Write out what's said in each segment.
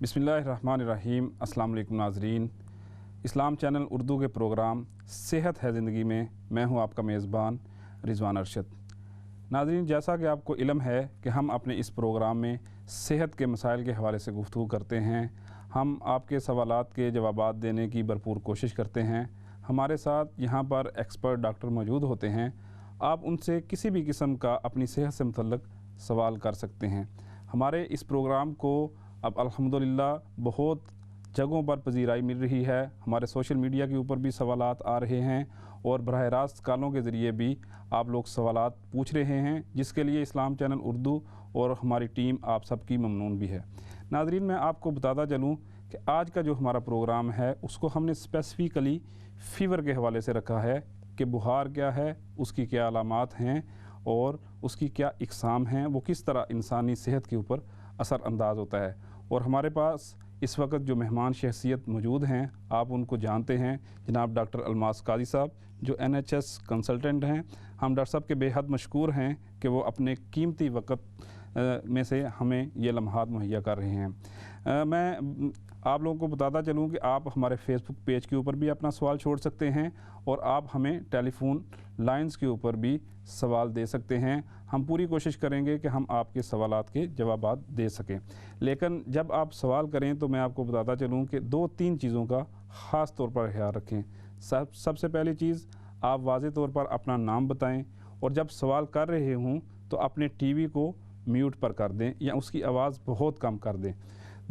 बिस्मिल्लाहिर्रहमानिर्रहीम। अस्सलाम वालेकुम नाज़रीन। इस्लाम चैनल उर्दू के प्रोग्राम सेहत है ज़िंदगी में मैं हूं आपका मेज़बान रिज़वान अरशद। नाज़रीन, जैसा कि आपको इल्म है कि हम अपने इस प्रोग्राम में सेहत के मसाइल के हवाले से गुफ्तगू करते हैं। हम आपके सवालात के जवाबात देने की भरपूर कोशिश करते हैं। हमारे साथ यहाँ पर एक्सपर्ट डॉक्टर मौजूद होते हैं। आप उनसे किसी भी किस्म का अपनी सेहत से मुतल्लिक़ सवाल कर सकते हैं। हमारे इस प्रोग्राम को अब अल्हम्दुलिल्लाह बहुत जगहों पर पजीराई मिल रही है। हमारे सोशल मीडिया के ऊपर भी सवालात आ रहे हैं और बराह रास्त कॉलों के ज़रिए भी आप लोग सवालात पूछ रहे हैं, जिसके लिए इस्लाम चैनल उर्दू और हमारी टीम आप सबकी ममनून भी है। नाज़रीन, मैं आपको बताता चलूँ कि आज का जो हमारा प्रोग्राम है उसको हमने स्पेसिफ़िकली फ़ीवर के हवाले से रखा है कि बुखार क्या है, उसकी क्या अलामात हैं और उसकी क्या इक़साम हैं, वो किस तरह इंसानी सेहत के ऊपर असर अंदाज़ होता है। और हमारे पास इस वक्त जो मेहमान शख्सियत मौजूद हैं, आप उनको जानते हैं, जनाब डॉक्टर अलमास काजी साहब, जो NHS कंसल्टेंट हैं। हम डॉक्टर साहब के बेहद मशकूर हैं कि वो अपने कीमती वक्त में से हमें ये लम्हात मुहैया कर रहे हैं। मैं आप लोगों को बताता चलूँ कि आप हमारे फेसबुक पेज के ऊपर भी अपना सवाल छोड़ सकते हैं और आप हमें टेलीफोन लाइंस के ऊपर भी सवाल दे सकते हैं। हम पूरी कोशिश करेंगे कि हम आपके सवालात के जवाबात दे सकें। लेकिन जब आप सवाल करें तो मैं आपको बताता चलूँ कि 2-3 चीज़ों का ख़ास तौर पर ख्याल रखें। सबसे पहली चीज़, आप वाज़े तौर पर अपना नाम बताएं और जब सवाल कर रहे हों तो अपने टीवी को म्यूट पर कर दें या उसकी आवाज़ बहुत कम कर दें।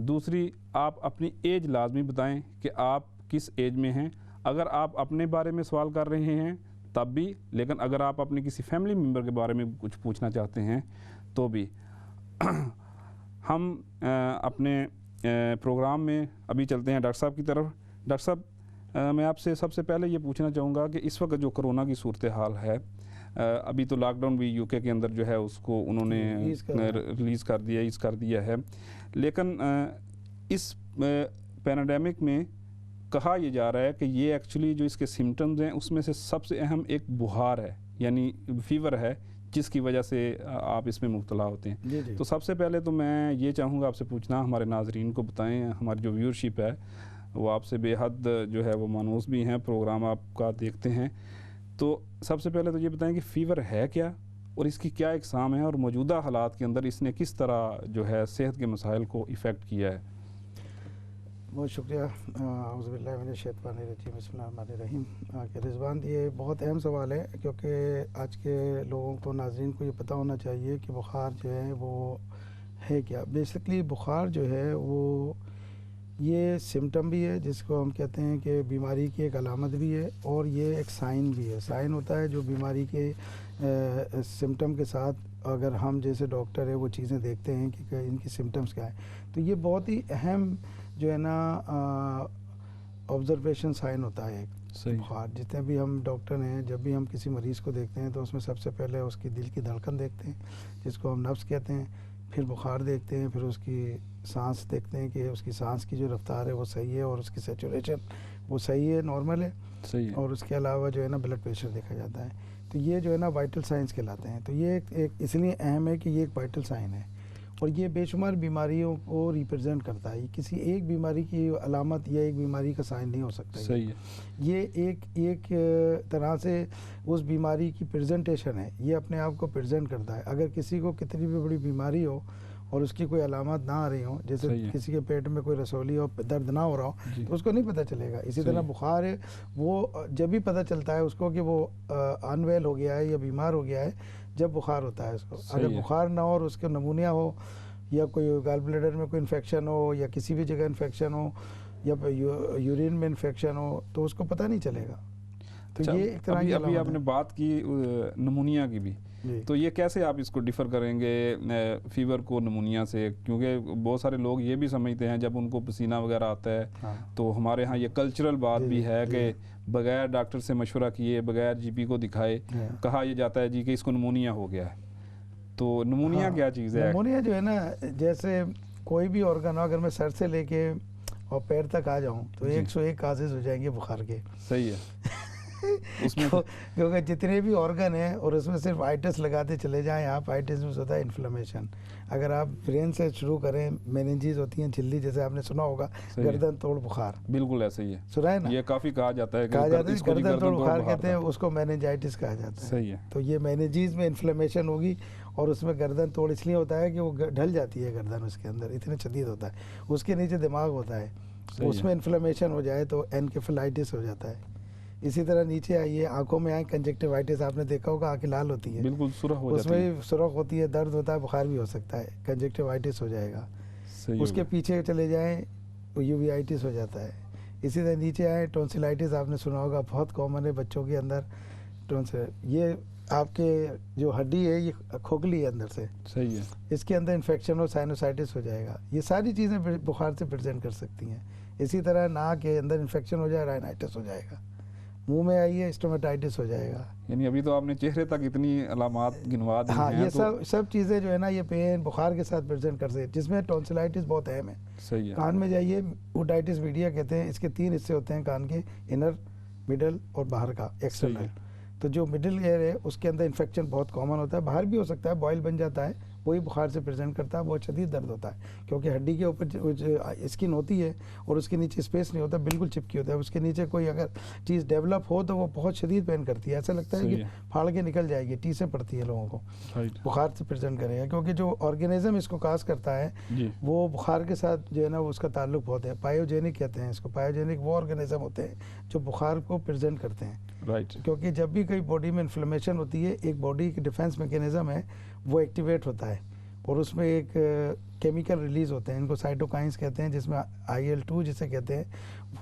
दूसरी, आप अपनी एज लाजमी बताएं कि आप किस एज में हैं। अगर आप अपने बारे में सवाल कर रहे हैं तब भी, लेकिन अगर आप अपने किसी फैमिली मेम्बर के बारे में कुछ पूछना चाहते हैं तो भी। हम अपने प्रोग्राम में अभी चलते हैं डॉक्टर साहब की तरफ। डॉक्टर साहब, मैं आपसे सबसे पहले ये पूछना चाहूँगा कि इस वक्त जो कोरोना की सूरत हाल है, अभी तो लॉकडाउन भी UK के अंदर जो है उसको उन्होंने रिलीज़ कर दिया है, लेकिन इस पैराडेमिक में कहा यह जा रहा है कि ये एक्चुअली जो इसके सिम्टम्स हैं उसमें से सबसे अहम एक बुखार है, यानी फ़ीवर है, जिसकी वजह से आप इसमें मुब्तला होते हैं। जी। तो सबसे पहले तो मैं ये चाहूँगा आपसे पूछना, हमारे नाजरीन को बताएं, हमारी जो व्यूअरशिप है वो आपसे बेहद जो है वो मानूस भी हैं, प्रोग्राम आपका देखते हैं। तो सबसे पहले तो ये बताएं कि फ़ीवर है क्या और इसकी क्या इक़साम है और मौजूदा हालात के अंदर इसने किस तरह जो है सेहत के मसाइल को इफ़ेक्ट किया है। बहुत शुक्रिया। औज़ुबिल्लाहि बिस्मिल्लाहिर्रहमानिर्रहीम। रिज़वान, ये बहुत अहम सवाल है क्योंकि आज के लोगों को, नाज़रीन को ये पता होना चाहिए कि बुखार जो है वो है क्या। बेसिकली बुखार जो है वो ये सिम्टम भी है, जिसको हम कहते हैं कि बीमारी की एक अलामत भी है, और ये एक साइन भी है। साइन होता है जो बीमारी के सिम्टम के साथ अगर हम जैसे डॉक्टर है वो चीज़ें देखते हैं कि इनकी सिम्टम्स क्या है। तो ये बहुत ही अहम जो है ना ऑब्ज़र्वेशन साइन होता है एक बुखार। जितने भी हम डॉक्टर हैं, जब भी हम किसी मरीज़ को देखते हैं तो उसमें सबसे पहले उसकी दिल की धड़कन देखते हैं, जिसको हम नब्ज़ कहते हैं, फिर बुखार देखते हैं, फिर उसकी सांस देखते हैं कि उसकी सांस की जो रफ्तार है वो सही है और उसकी सैचुरेशन वो सही है, नॉर्मल है, सही है। और उसके अलावा जो है ना ब्लड प्रेशर देखा जाता है। तो ये जो है ना वाइटल साइंस कहलाते हैं। तो ये एक इसलिए अहम है कि ये एक वाइटल साइन है और ये बेशुमार बीमारियों को रिप्रेजेंट करता है। किसी एक बीमारी की अलामत या एक बीमारी का साइन नहीं हो सकता। सही है। ये एक तरह से उस बीमारी की प्रेजेंटेशन है, ये अपने आप को प्रेजेंट करता है। अगर किसी को कितनी भी बड़ी बीमारी हो और उसकी कोई अलामत ना आ रही हो, जैसे किसी के पेट में कोई रसौली और दर्द ना हो रहा हो, तो उसको नहीं पता चलेगा। इसी तरह बुखार है, वो जब भी पता चलता है उसको कि वो अनवेल हो गया है या बीमार हो गया है, जब बुखार होता है उसको। अगर बुखार ना हो और उसके नमूनिया हो या कोई गाल ब्लैडर में कोई इन्फेक्शन हो या किसी भी जगह इन्फेक्शन हो या यूरिन में इन्फेक्शन हो, तो उसको पता नहीं चलेगा। तो ये एक तरह की अभी आपने बात की नमूनिया की भी, तो ये कैसे आप इसको डिफ़र करेंगे फ़ीवर को नमूनिया से? क्योंकि बहुत सारे लोग ये भी समझते हैं जब उनको पसीना वगैरह आता है, हाँ। तो हमारे यहाँ ये कल्चरल बात भी है कि बग़ैर डॉक्टर से मशवरा किए, बग़ैर GP को दिखाए कहा यह जाता है जी कि इसको नमूनिया हो गया है। तो नमूनिया क्या चीज़ है? नमूनिया जो है ना, जैसे कोई भी ऑर्गन हो, अगर मैं सर से लेके और पैर तक आ जाऊँ तो 101 काजेज़ हो जाएंगे बुखार के। सही है। उसमें क्योंकि जितने भी ऑर्गन हैं और उसमें सिर्फ आइटिस लगाते चले जाएं आप, आइटिस में होता है इन्फ्लेमेशन। अगर आप ब्रेन से शुरू करें, मेनिंजीज होती हैं झिल्ली, जैसे आपने सुना होगा गर्दन तोड़ बुखार, बिल्कुल ऐसे ही है, सुना है ना, ये काफ़ी कहा जाता है कि गर्दन तोड़ बुखार कहते हैं उसको, मेनिंजाइटिस कहा जाता है। सही है। तो ये मेनिंजीज में इन्फ्लेमेशन होगी और उसमें गर्दन तोड़ इसलिए होता है कि वो ढल जाती है गर्दन उसके अंदर, इतने शदीद होता है। उसके नीचे दिमाग होता है, उसमें इन्फ्लेमेशन हो जाए तो एनकेफेलाइटिस हो जाता है। इसी तरह नीचे आइए, आंखों में आए कंजक्टिवाइटिस, आपने देखा होगा आंखें लाल होती है, बिल्कुल सुरख हो जाती है, उसमें भी सुरख होती है, दर्द होता है, बुखार भी हो सकता है, कंजक्टिवाइटिस हो जाएगा। उसके पीछे चले जाएं तो यूवीआइटिस हो जाता है। इसी तरह नीचे आए टॉन्सिलाइटिस, आपने सुना होगा, बहुत कॉमन है बच्चों के अंदर टॉन्सिल। ये आपके जो हड्डी है ये खोखली है अंदर से, सही है, इसके अंदर इन्फेक्शन और साइनोसाइटिस हो जाएगा। ये सारी चीज़ें बुखार से प्रेजेंट कर सकती हैं। इसी तरह नाक के अंदर इन्फेक्शन हो जाए, राइनाइटिस हो जाएगा। मुंह में आइए स्टोमेटाइटिस हो जाएगा। यानी अभी तो आपने चेहरे तक इतनी अलामात गिनवा दी हाँ, हैं, ये तो सब चीज़ें जो है ना, ये पेन बुखार के साथ प्रेजेंट कर सकते हैं, जिसमें टॉन्सिलाइटिस बहुत अहम है। सही है। कान में जाइए, ओटाइटिस मीडिया कहते हैं, इसके 3 हिस्से होते हैं कान के, इनर, मिडल और बाहर का एक्सटर्नल। तो जो मिडिल एयर है उसके अंदर इन्फेक्शन बहुत कॉमन होता है, बाहर भी हो सकता है, बॉयल बन जाता है, वही बुखार से प्रेजेंट करता है, बहुत शदीद दर्द होता है, क्योंकि हड्डी के ऊपर स्किन होती है और उसके नीचे स्पेस नहीं होता, बिल्कुल चिपकी होता है, उसके नीचे कोई अगर चीज़ डेवलप हो तो वो बहुत शदीद पेन करती है, ऐसा लगता है कि फाड़ के निकल जाएगी, टीसें पड़ती है लोगों को, बुखार से प्रेजेंट करेगा। क्योंकि जो ऑर्गेनिज्म इसको काज करता है वो बुखार के साथ जो है ना उसका ताल्लुक बहुत है। पायोजेनिक कहते हैं इसको, पायोजेनिक वो ऑर्गेनिज्म होते हैं जो बुखार को प्रेजेंट करते हैं। क्योंकि जब भी कोई बॉडी में इन्फ्लेमेशन होती है, एक बॉडी की डिफेंस मैकेनिज्म है वो एक्टिवेट होता है और उसमें एक केमिकल रिलीज होते हैं, इनको साइटोकाइंस कहते हैं, जिसमें IL-2 जिसे कहते हैं,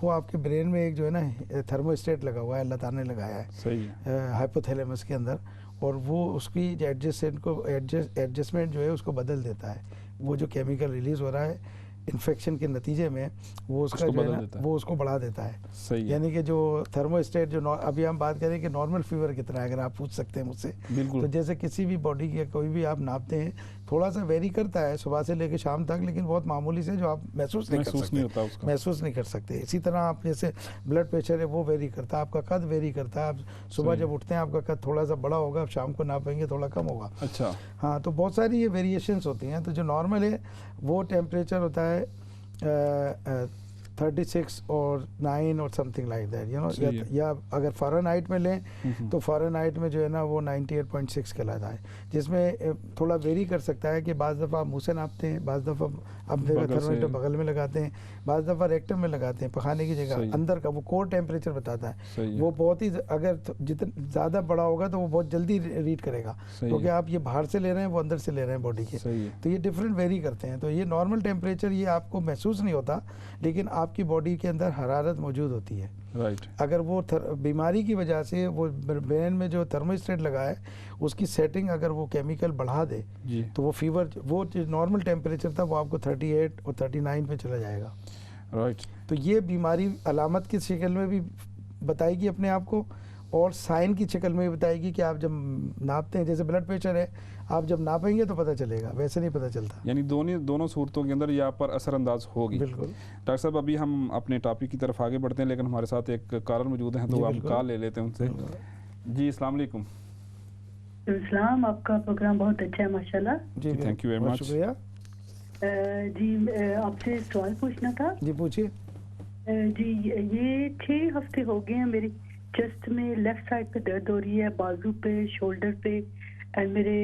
वो आपके ब्रेन में एक जो है ना थर्मोस्टेट लगा हुआ है, अल्लाह ताला ने लगाया है, सही है, हाइपोथैलेमस के अंदर, और वो उसकी एडजस्टमेंट जो है उसको बदल देता है। वो जो केमिकल रिलीज हो रहा है इन्फेक्शन के नतीजे में वो उसका जो है ना वो उसको बढ़ा देता है। यानी कि जो थर्मोस्टेट जो अभी हम बात करें कि नॉर्मल फीवर कितना है, अगर आप पूछ सकते हैं मुझसे, तो जैसे किसी भी बॉडी की कोई भी आप नापते हैं, थोड़ा सा वेरी करता है सुबह से लेकर शाम तक, लेकिन बहुत मामूली से जो आप महसूस नहीं कर सकते। इसी तरह आप जैसे ब्लड प्रेशर है वो वेरी करता है, आपका कद वेरी करता है, आप सुबह जब उठते हैं आपका कद थोड़ा सा बड़ा होगा, आप शाम को नापेंगे थोड़ा कम होगा। अच्छा, हाँ, तो बहुत सारी ये वेरिएशंस होती हैं। तो जो नॉर्मल है वो टेम्परेचर होता है 36 और 9 और something like that, you know, या अगर फ़ारेनहाइट में लें तो फ़ारेनहाइट में जो है ना वो 98.6 कहलाता है, जिसमें थोड़ा वेरी कर सकता है कि बाज़ दफ़ा मुँह से नापते हैं, बाज़ दफ़ा अपने थर्मामीटर बगल में लगाते हैं, बाज़ दफ़ा रेक्टम में लगाते हैं, पखाने की जगह अंदर का वो कोर टेम्परेचर बताता है। वो बहुत ही, अगर जितना ज़्यादा बड़ा होगा तो वो बहुत जल्दी रीड करेगा, क्योंकि आप ये बाहर से ले रहे हैं, वो अंदर से ले रहे हैं बॉडी के, तो ये डिफरेंट वेरी करते हैं। तो ये नॉर्मल टेम्परेचर ये आपको महसूस नहीं होता, लेकिन आपकी बॉडी के अंदर हरारत मौजूद होती है। अगर वो बीमारी की वजह से वो ब्रेन में जो थर्मोस्टेट लगा है उसकी सेटिंग अगर वो केमिकल बढ़ा दे तो वो फीवर, वो नॉर्मल टेम्परेचर था वो आपको 38 और 39 पे चला जाएगा। तो ये बीमारी अलामत की शक्ल में भी बताएगी अपने आप को, और साइन की शक्ल में भी बताएगी कि आप जब नापते हैं, जैसे ब्लड प्रेशर है, आप जब नापेंगे तो पता चलेगा, वैसे नहीं पता चलता। यानी दोनों सूरतों के अंदर यहाँ पर असरअंदाज होगी। बिल्कुल डॉक्टर साहब, अभी हम अपने टॉपिक की तरफ आगे बढ़ते हैं, लेकिन हमारे साथ एक कॉलर मौजूद हैं, तो आप कॉल ले लेते हैं उनसे। जी, अस्सलाम वालेकुम। इस्लाम, आपका प्रोग्राम बहुत अच्छा है माशाल्लाह। जी, थैंक यू वेरी मच। शुक्रिया। जी, आपसे सवाल पूछना था। जी, पूछिए। जी, ये 6 हफ्ते हो गए हैं, मेरी चेस्ट में लेफ्ट साइड पे दर्द हो रही है, बाजू पे, शोल्डर पे, और मेरे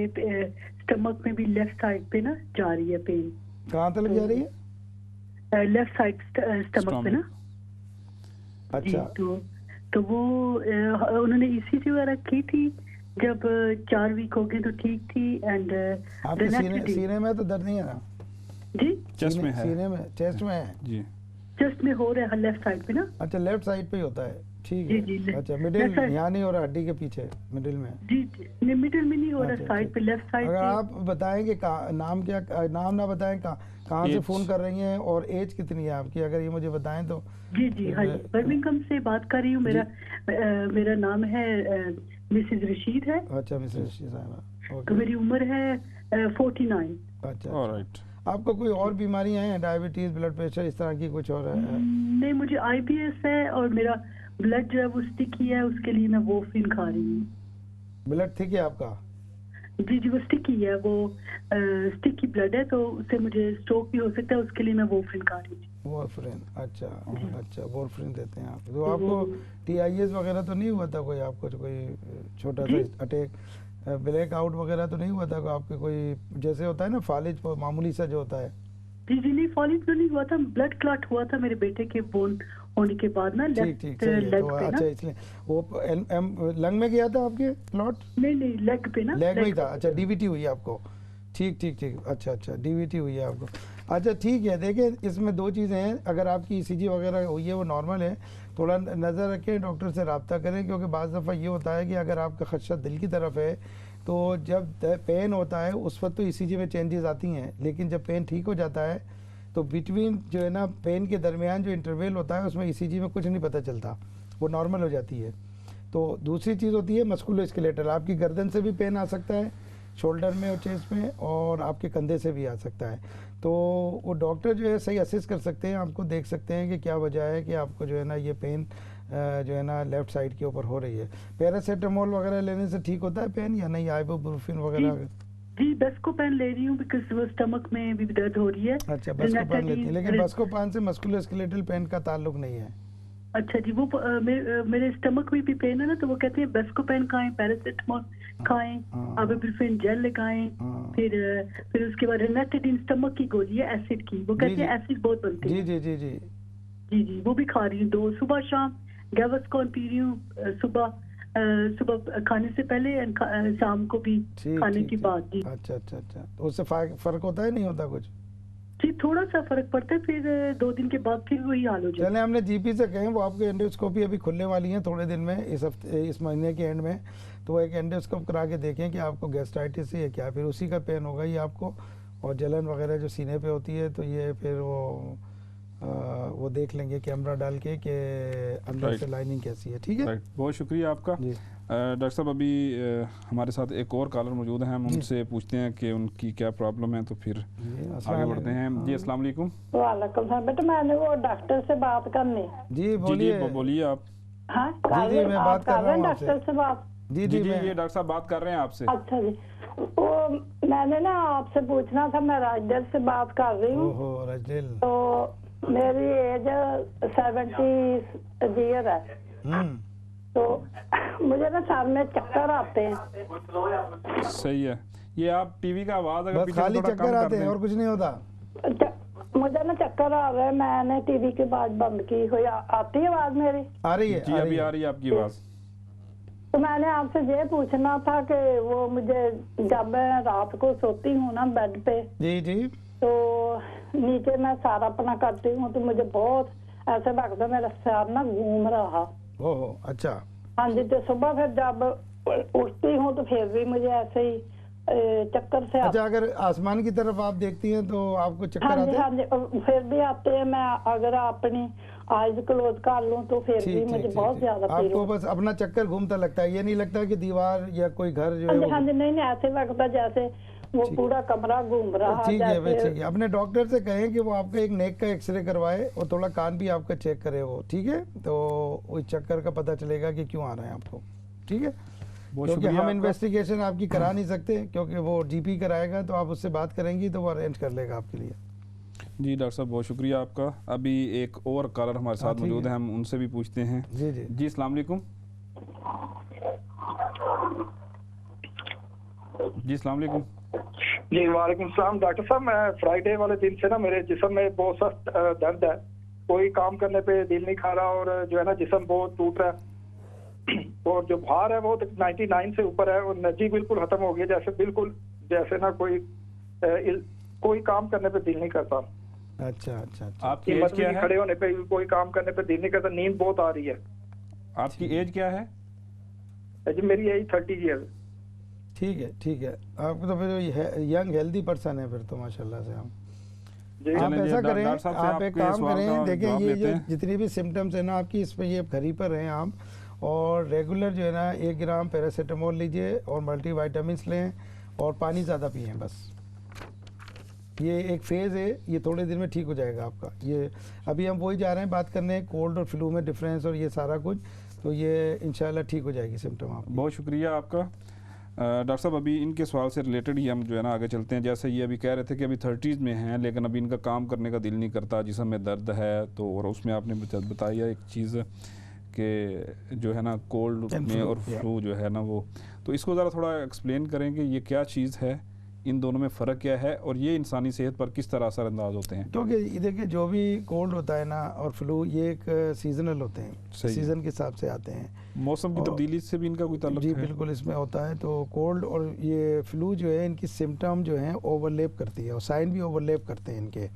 स्टमक में भी लेफ्ट साइड पे ना जा रही है पेन। कहाँ तक जा रही है? लेफ्ट साइड स्टमक पे ना। अच्छा। तो वो उन्होंने ECG वगैरह की थी, जब 4 वीक हो गए तो ठीक थी। एंड आपके सीने में तो दर्द नहीं है ना? जी, चेस्ट में है। सीने में, चेस्ट में है जी, चेस्ट में हो रहा है, लेफ्ट साइड पे ना। अच्छा, लेफ्ट साइड पे ही होता है, ठीक है। जी, अच्छा, मिडिल यहाँ नहीं हो रहा, हड्डी के पीछे मिडिल में? जी, मिडिल में नहीं हो रहा, साइड पे, लेफ्ट साइड। अगर आप बताएं कि नाम क्या, नाम ना बताएं, कहाँ से फोन कर रही हैं और एज कितनी है आपकी, अगर ये मुझे बताएं तो। जी, हाँ, बर्मिंघम से बात कर रही हूँ। मेरा नाम है मिसेज रशीद है। अच्छा, मिसेज रशीद साहबा। तो मेरी उम्र है 49। अच्छा, ऑलराइट। आपको कोई और बीमारियां हैं, डायबिटीज, ब्लड प्रेशर, इस तरह की कुछ और है? नहीं, मुझे IBS है और मेरा ब्लड जो है वो स्टिकी है, उसके लिए मैं वोफिन खा रही हूँ। ब्लड ठीक है आपका? जी जी, वो स्टिकी है, वो स्टिकी ब्लड है, तो उससे मुझे स्ट्रोक भी हो सकता है, उसके लिए मैं वोफिन खा रही हूँ। वॉरफेरिन, अच्छा अच्छा, वॉरफेरिन देते हैं आप। तो आपको TIS वगैरह तो नहीं हुआ था कोई, आपको जो कोई छोटा सा अटैक, ब्लैक आउट वगैरह तो नहीं हुआ था आपके कोई, जैसे होता है ना फालिज मामूली सा जो होता है? जी जी नहीं, फॉलिज तो नहीं हुआ था, ब्लड क्लॉट हुआ था मेरे बेटे के बोन होने के बाद ना, ठीक ठीक सही है। लेग तो पे ना। अच्छा, इसलिए वो लंग में गया था आपके प्लॉट? नहीं नहीं, लेग पे ना, लेग में ही था। पे। अच्छा, DVT हुई है आपको? ठीक ठीक ठीक, अच्छा अच्छा, DVT हुई है आपको। अच्छा ठीक है, देखिए इसमें दो चीज़ें हैं। अगर आपकी ECG वगैरह हुई है वो नॉर्मल है, थोड़ा नज़र रखें, डॉक्टर से रब्ता करें, क्योंकि बाज़ दफ़ा ये होता है कि अगर आपका खदशा दिल की तरफ है तो जब पेन होता है उस वक्त तो ECG में चेंजेस आती हैं, लेकिन जब पेन ठीक हो जाता है तो बिटवीन जो है ना पेन के दरमियान जो इंटरवल होता है उसमें ECG में कुछ नहीं पता चलता, वो नॉर्मल हो जाती है। तो दूसरी चीज़ होती है मस्कुलोस्केलेटल, आपकी गर्दन से भी पेन आ सकता है, शोल्डर में और चेस्ट में, और आपके कंधे से भी आ सकता है। तो वो डॉक्टर जो है सही असेस कर सकते हैं, आपको देख सकते हैं कि क्या वजह है कि आपको जो है ना ये पेन जो है ना लेफ़्ट साइड के ऊपर हो रही है। पैरासीटामोल वगैरह लेने से ठीक होता है पेन या नहीं? आइबुप्रोफेन वगैरह? जी, बस्कोपेन ले रही हूँ, बिकॉज वो स्टमक में भी दर्द हो रही है। अच्छा, बस्कोपान लेती है, लेकिन बस्कोपान से मस्कुलोस्केलेटल पेन का ताल्लुक नहीं है। अच्छा जी, वो मेरे स्टमक में भी पेन है ना, तो वो कहते हैं बस्कोपेन खाएं, पैरासिटामोल खाएं, आइबुप्रोफेन जेल लगाएं, फिर उसके बाद रेनाटिडिन स्टमक की गोली है एसिड की, वो कहते हैं एसिड बहुत बनते हैं। जी जी जी जी जी जी, वो भी खा रही हूँ 2 सुबह शाम। गैवस्कॉन पी रही हूँ सुबह खाने से पहले और शाम को भी खाने के बाद। जी अच्छा अच्छा अच्छा, तो उससे फर्क होता है, नहीं होता कुछ? जी, थोड़ा सा फर्क पड़ता है, फिर 2 दिन के बाद फिर वही हाल हो जाता है। चले, हमने GP से कहें, वो आपको एंडोस्कोपी अभी खुलने वाली है थोड़े दिन में, इस हफ्ते, इस महीने के एंड में, तो एक एंडोस्कोप करा के देखें कि आपको गैस्ट्राइटिस है क्या, फिर उसी का पेन होगा ये आपको, और जलन वगैरह जो सीने पे होती है, तो ये फिर वो देख लेंगे कैमरा डाल के कि अंदर से लाइनिंग कैसी है। ठीक है, बहुत शुक्रिया आपका। डॉक्टर साहब, अभी हमारे साथ एक और कॉलर मौजूद हैं, हम उनसे पूछते हैं कि उनकी क्या प्रॉब्लम है, तो फिर आगे बढ़ते हैं। जी अस्सलाम वालेकुम। वालेकुम सलाम। बेटा मैंने वो डॉक्टर से बात करनी। जी बोलिए। जी बोलिए आप। हाँ, जी मैं बात कर रहा हूँ डॉक्टर से बात। जी जी ये डॉक्टर साहब बात कर रहे हैं आपसे। अच्छा जी, वो मैंने ना आपसे पूछना था, मैं राजदिल से बात कर रही हूँ। ओहो, राजदिल। तो मेरी एज 70 ईयर है, तो मुझे ना सर में चक्कर आते हैं। सही है, ये आप टीवी का आवाज अगर बस खाली चक्कर आते हैं और कुछ नहीं होता? मुझे ना चक्कर आ रहे हैं, मैंने टीवी की आवाज बंद की हुई। आती है आवाज मेरी? आ रही है जी, अभी आ रही है आपकी आवाज। तो मैंने आपसे ये पूछना था कि वो मुझे जब मैं रात को सोती हूँ ना बेड पे, जी जी, तो नीचे मैं सारा अपना करती हूँ, तो मुझे बहुत ऐसे लगता है मेरा सर ना घूम रहा। ओहो, अच्छा। हाँ जी, तो सुबह फिर जब उठती हूँ तो फिर भी मुझे ऐसे ही चक्कर से। अच्छा, अगर आसमान की तरफ आप देखती हैं तो आपको चक्कर आते हैं? हाँ जी, फिर भी आते हैं। मैं अगर अपनी आइज क्लोज कर लूं तो फिर भी मुझे बहुत ज्यादा आपको बस अपना चक्कर घूमता लगता है, ये नहीं लगता कि दीवार या कोई घर जो है? हाँ जी, नहीं ऐसे लगता जैसे वो पूरा कमरा घूम रहा है। ठीक है, ठीक है। अपने डॉक्टर से कहें कि वो आपका एक नेक का एक्सरे करवाए और थोड़ा कान भी आपका चेक करे वो, ठीक है? तो उस चक्कर का पता चलेगा कि क्यों आ रहा है आपको, ठीक है? क्योंकि हम इन्वेस्टिगेशन आपकी करा नहीं सकते, क्योंकि वो GP कराएगा, तो आप उससे बात करेंगी तो वो अरेंज कर लेगा आपके लिए। जी डॉक्टर साहब, बहुत शुक्रिया आपका। अभी एक और कॉलर हमारे साथ मौजूद है, हम उनसे भी पूछते हैं। जी जी जी अस्सलाम वालेकुम। जी अस्सलाम वालेकुम। जी वालेकुम सलाम। डॉक्टर साहब, मैं फ्राइडे वाले दिन से ना मेरे जिस्म में बहुत सख्त दर्द है, कोई काम करने पे दिल नहीं खा रहा, और जो है ना जिस्म बहुत टूट रहा है, और जो भार है वो 99 से ऊपर है, और एनर्जी बिल्कुल खत्म हो गई, जैसे बिल्कुल जैसे ना कोई काम करने पे दिल नहीं करता। अच्छा अच्छा अच्छा। आपकी एज क्या है? खड़े होने पे कोई काम करने पे दिल नहीं करता, नींद बहुत आ रही है। आपकी एज क्या है? जी मेरी एज 30 ईयर। ठीक है ठीक है, आपको तो फिर यंग हेल्दी पर्सन है फिर तो माशाल्लाह से। हम आप ऐसा करें, आप एक काम करें, देखें ये जो जितनी भी सिम्टम्स है ना आपकी, इस पर ये घरी पर हैं आप, और रेगुलर जो है ना 1 ग्राम पैरासीटामोल लीजिए और मल्टीविटामिन्स लें और पानी ज़्यादा पिएं बस। ये एक फेज़ है, ये थोड़े दिन में ठीक हो जाएगा आपका। ये अभी हम वही जा रहे हैं बात करने, कोल्ड और फ्लू में डिफरेंस और ये सारा कुछ, तो ये इंशाल्लाह ठीक हो जाएगी सिम्टम आप। बहुत शुक्रिया आपका डॉक्टर साहब। अभी इनके सवाल से रिलेटेड ही हम जो है ना आगे चलते हैं। जैसे ये अभी कह रहे थे कि अभी 30s में हैं, लेकिन अभी इनका काम करने का दिल नहीं करता, जिस्म में दर्द है, तो और उसमें आपने बताया एक चीज़ कि जो है ना कोल्ड में और फ्लू जो है ना वो, तो इसको ज़रा थोड़ा एक्सप्लेन करेंगे ये क्या चीज़ है, इन दोनों में फ़र्क क्या है और ये इंसानी सेहत पर किस तरह असरअंदाज होते हैं? क्योंकि देखिए जो भी कोल्ड होता है ना और फ्लू, ये एक सीजनल होते हैं, सीज़न के हिसाब से आते हैं। मौसम की तब्दीली से भी इनका कोई ताल्लुक जी है? बिल्कुल इसमें होता है। तो कोल्ड और ये फ्लू जो है, इनकी सिम्टम जो हैं ओवरलैप करती है और साइन भी ओवरलैप करते हैं इनके।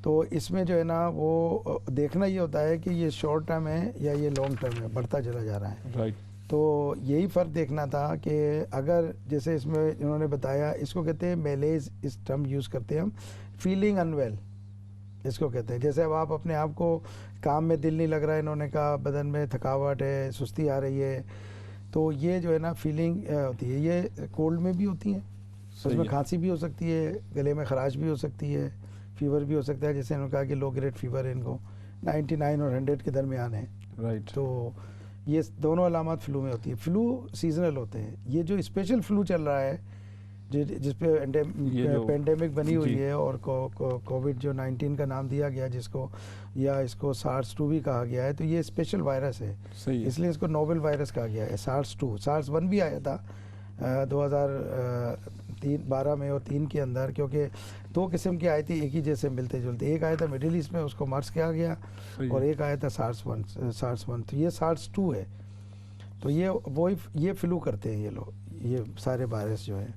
तो इसमें जो है ना वो देखना ये होता है कि ये शॉर्ट टर्म है या ये लॉन्ग टर्म है, बढ़ता चला जा रहा है। राइट। तो यही फ़र्क देखना था कि अगर जैसे इसमें इन्होंने बताया, इसको कहते हैं मेलेज, इस टर्म यूज़ करते हैं हम, फीलिंग अनवेल इसको कहते हैं। जैसे अब आप अपने आप को काम में दिल नहीं लग रहा है, इन्होंने कहा बदन में थकावट है, सुस्ती आ रही है, तो ये जो है ना फीलिंग होती है। ये कोल्ड में भी होती है, उसमें खांसी भी हो सकती है, गले में खराश भी हो सकती है, फीवर भी हो सकता है। जैसे इन्होंने कहा कि लो ग्रेड फीवर है इनको, 99 और 100 के दरमियान है। राइट। तो ये दोनों अलामत फ्लू में होती है। फ्लू सीजनल होते हैं। ये जो स्पेशल फ्लू चल रहा है जिस पे पेंडेमिक बनी हुई है और कोविड जो 19 का नाम दिया गया जिसको, या इसको SARS-2 भी कहा गया है, तो ये स्पेशल वायरस है, इसलिए इसको नोवेल वायरस कहा गया है। SARS-2, SARS-1 भी आया था 2012 में और 3 के अंदर, क्योंकि 2 किस्म की आई थी एक ही जैसे मिलते जुलते। एक आया था मिडिल ईस्ट में, उसको मर्स कहा गया, और एक आया था SARS-1। तो ये SARS-2 है। तो ये वही ये फ्लू करते हैं ये लोग, ये सारे वायरस जो हैं।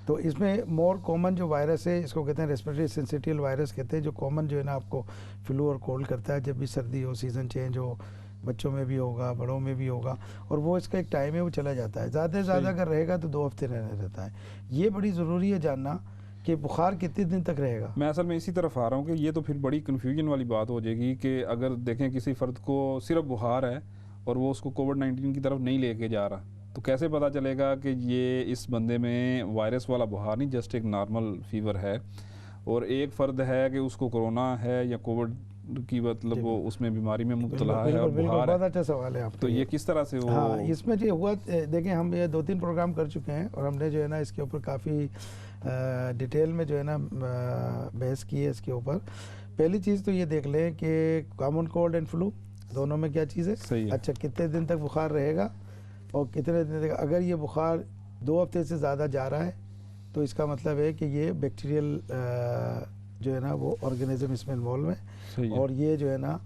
तो इसमें मोर कॉमन जो वायरस है, इसको कहते हैं रेस्पिरेटरी सिंसिटियल वायरस कहते हैं, जो कॉमन जो है ना आपको फ्लू और कोल्ड करता है जब भी सर्दी हो, सीज़न चेंज हो, बच्चों में भी होगा, बड़ों में भी होगा, और वो इसका एक टाइम है, वो चला जाता है। ज़्यादा से ज़्यादा अगर रहेगा तो 2 हफ्ते रहने रहता है। ये बड़ी ज़रूरी है जानना कि बुखार कितने दिन तक रहेगा। मैं असल में इसी तरफ आ रहा हूँ कि ये तो फिर बड़ी कन्फ्यूजन वाली बात हो जाएगी कि अगर देखें किसी फ़र्द को सिर्फ बुखार है और वो उसको कोविड-19 की तरफ नहीं लेके जा रहा, तो कैसे पता चलेगा कि ये इस बंदे में वायरस वाला बुखार नहीं, जस्ट एक नॉर्मल फीवर है, और एक फ़र्द है कि उसको कोरोना है या कोविड की मतलब वो उसमें बीमारी में मुब्तला है और बुखार है। बहुत अच्छा सवाल है आपका। तो ये किस तरह से वो? हाँ, इसमें जो हुआ, देखें हम ये 2-3 प्रोग्राम कर चुके हैं और हमने जो है ना इसके ऊपर काफ़ी डिटेल में जो है ना बहस की है इसके ऊपर। पहली चीज़ तो ये देख लें कि कॉमन कोल्ड एंड फ्लू दोनों में क्या चीज़ है। अच्छा, कितने दिन तक बुखार रहेगा और कितने दिन तक, अगर ये बुखार 2 हफ्ते से ज़्यादा जा रहा है तो इसका मतलब है कि ये बैक्टीरियल जो है ना वो ऑर्गेनिज्म इसमें इन्वॉल्व है, और ये जो है ना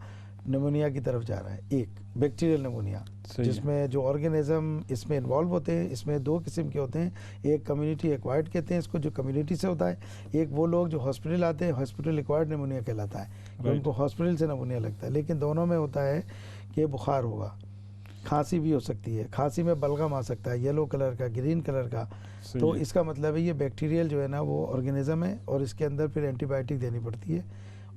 निमोनिया की तरफ जा रहा है, एक बैक्टीरियल निमोनिया, जिसमें जो ऑर्गेनिज्म इसमें इन्वॉल्व होते हैं, इसमें 2 किस्म के होते हैं। एक कम्युनिटी एक्वायर्ड कहते हैं इसको, जो कम्युनिटी से होता है। एक वो लोग जो हॉस्पिटल आते हैं, हॉस्पिटल एक्वायर्ड निमोनिया कहलाता है, उनको हॉस्पिटल से निमोनिया लगता है। लेकिन दोनों में होता है कि बुखार होगा, खांसी भी हो सकती है, खांसी में बलगम आ सकता है, येलो कलर का, ग्रीन कलर का। तो इसका मतलब है ये बैक्टीरियल जो है ना वो ऑर्गेनिज्म है, और इसके अंदर फिर एंटीबायोटिक देनी पड़ती है।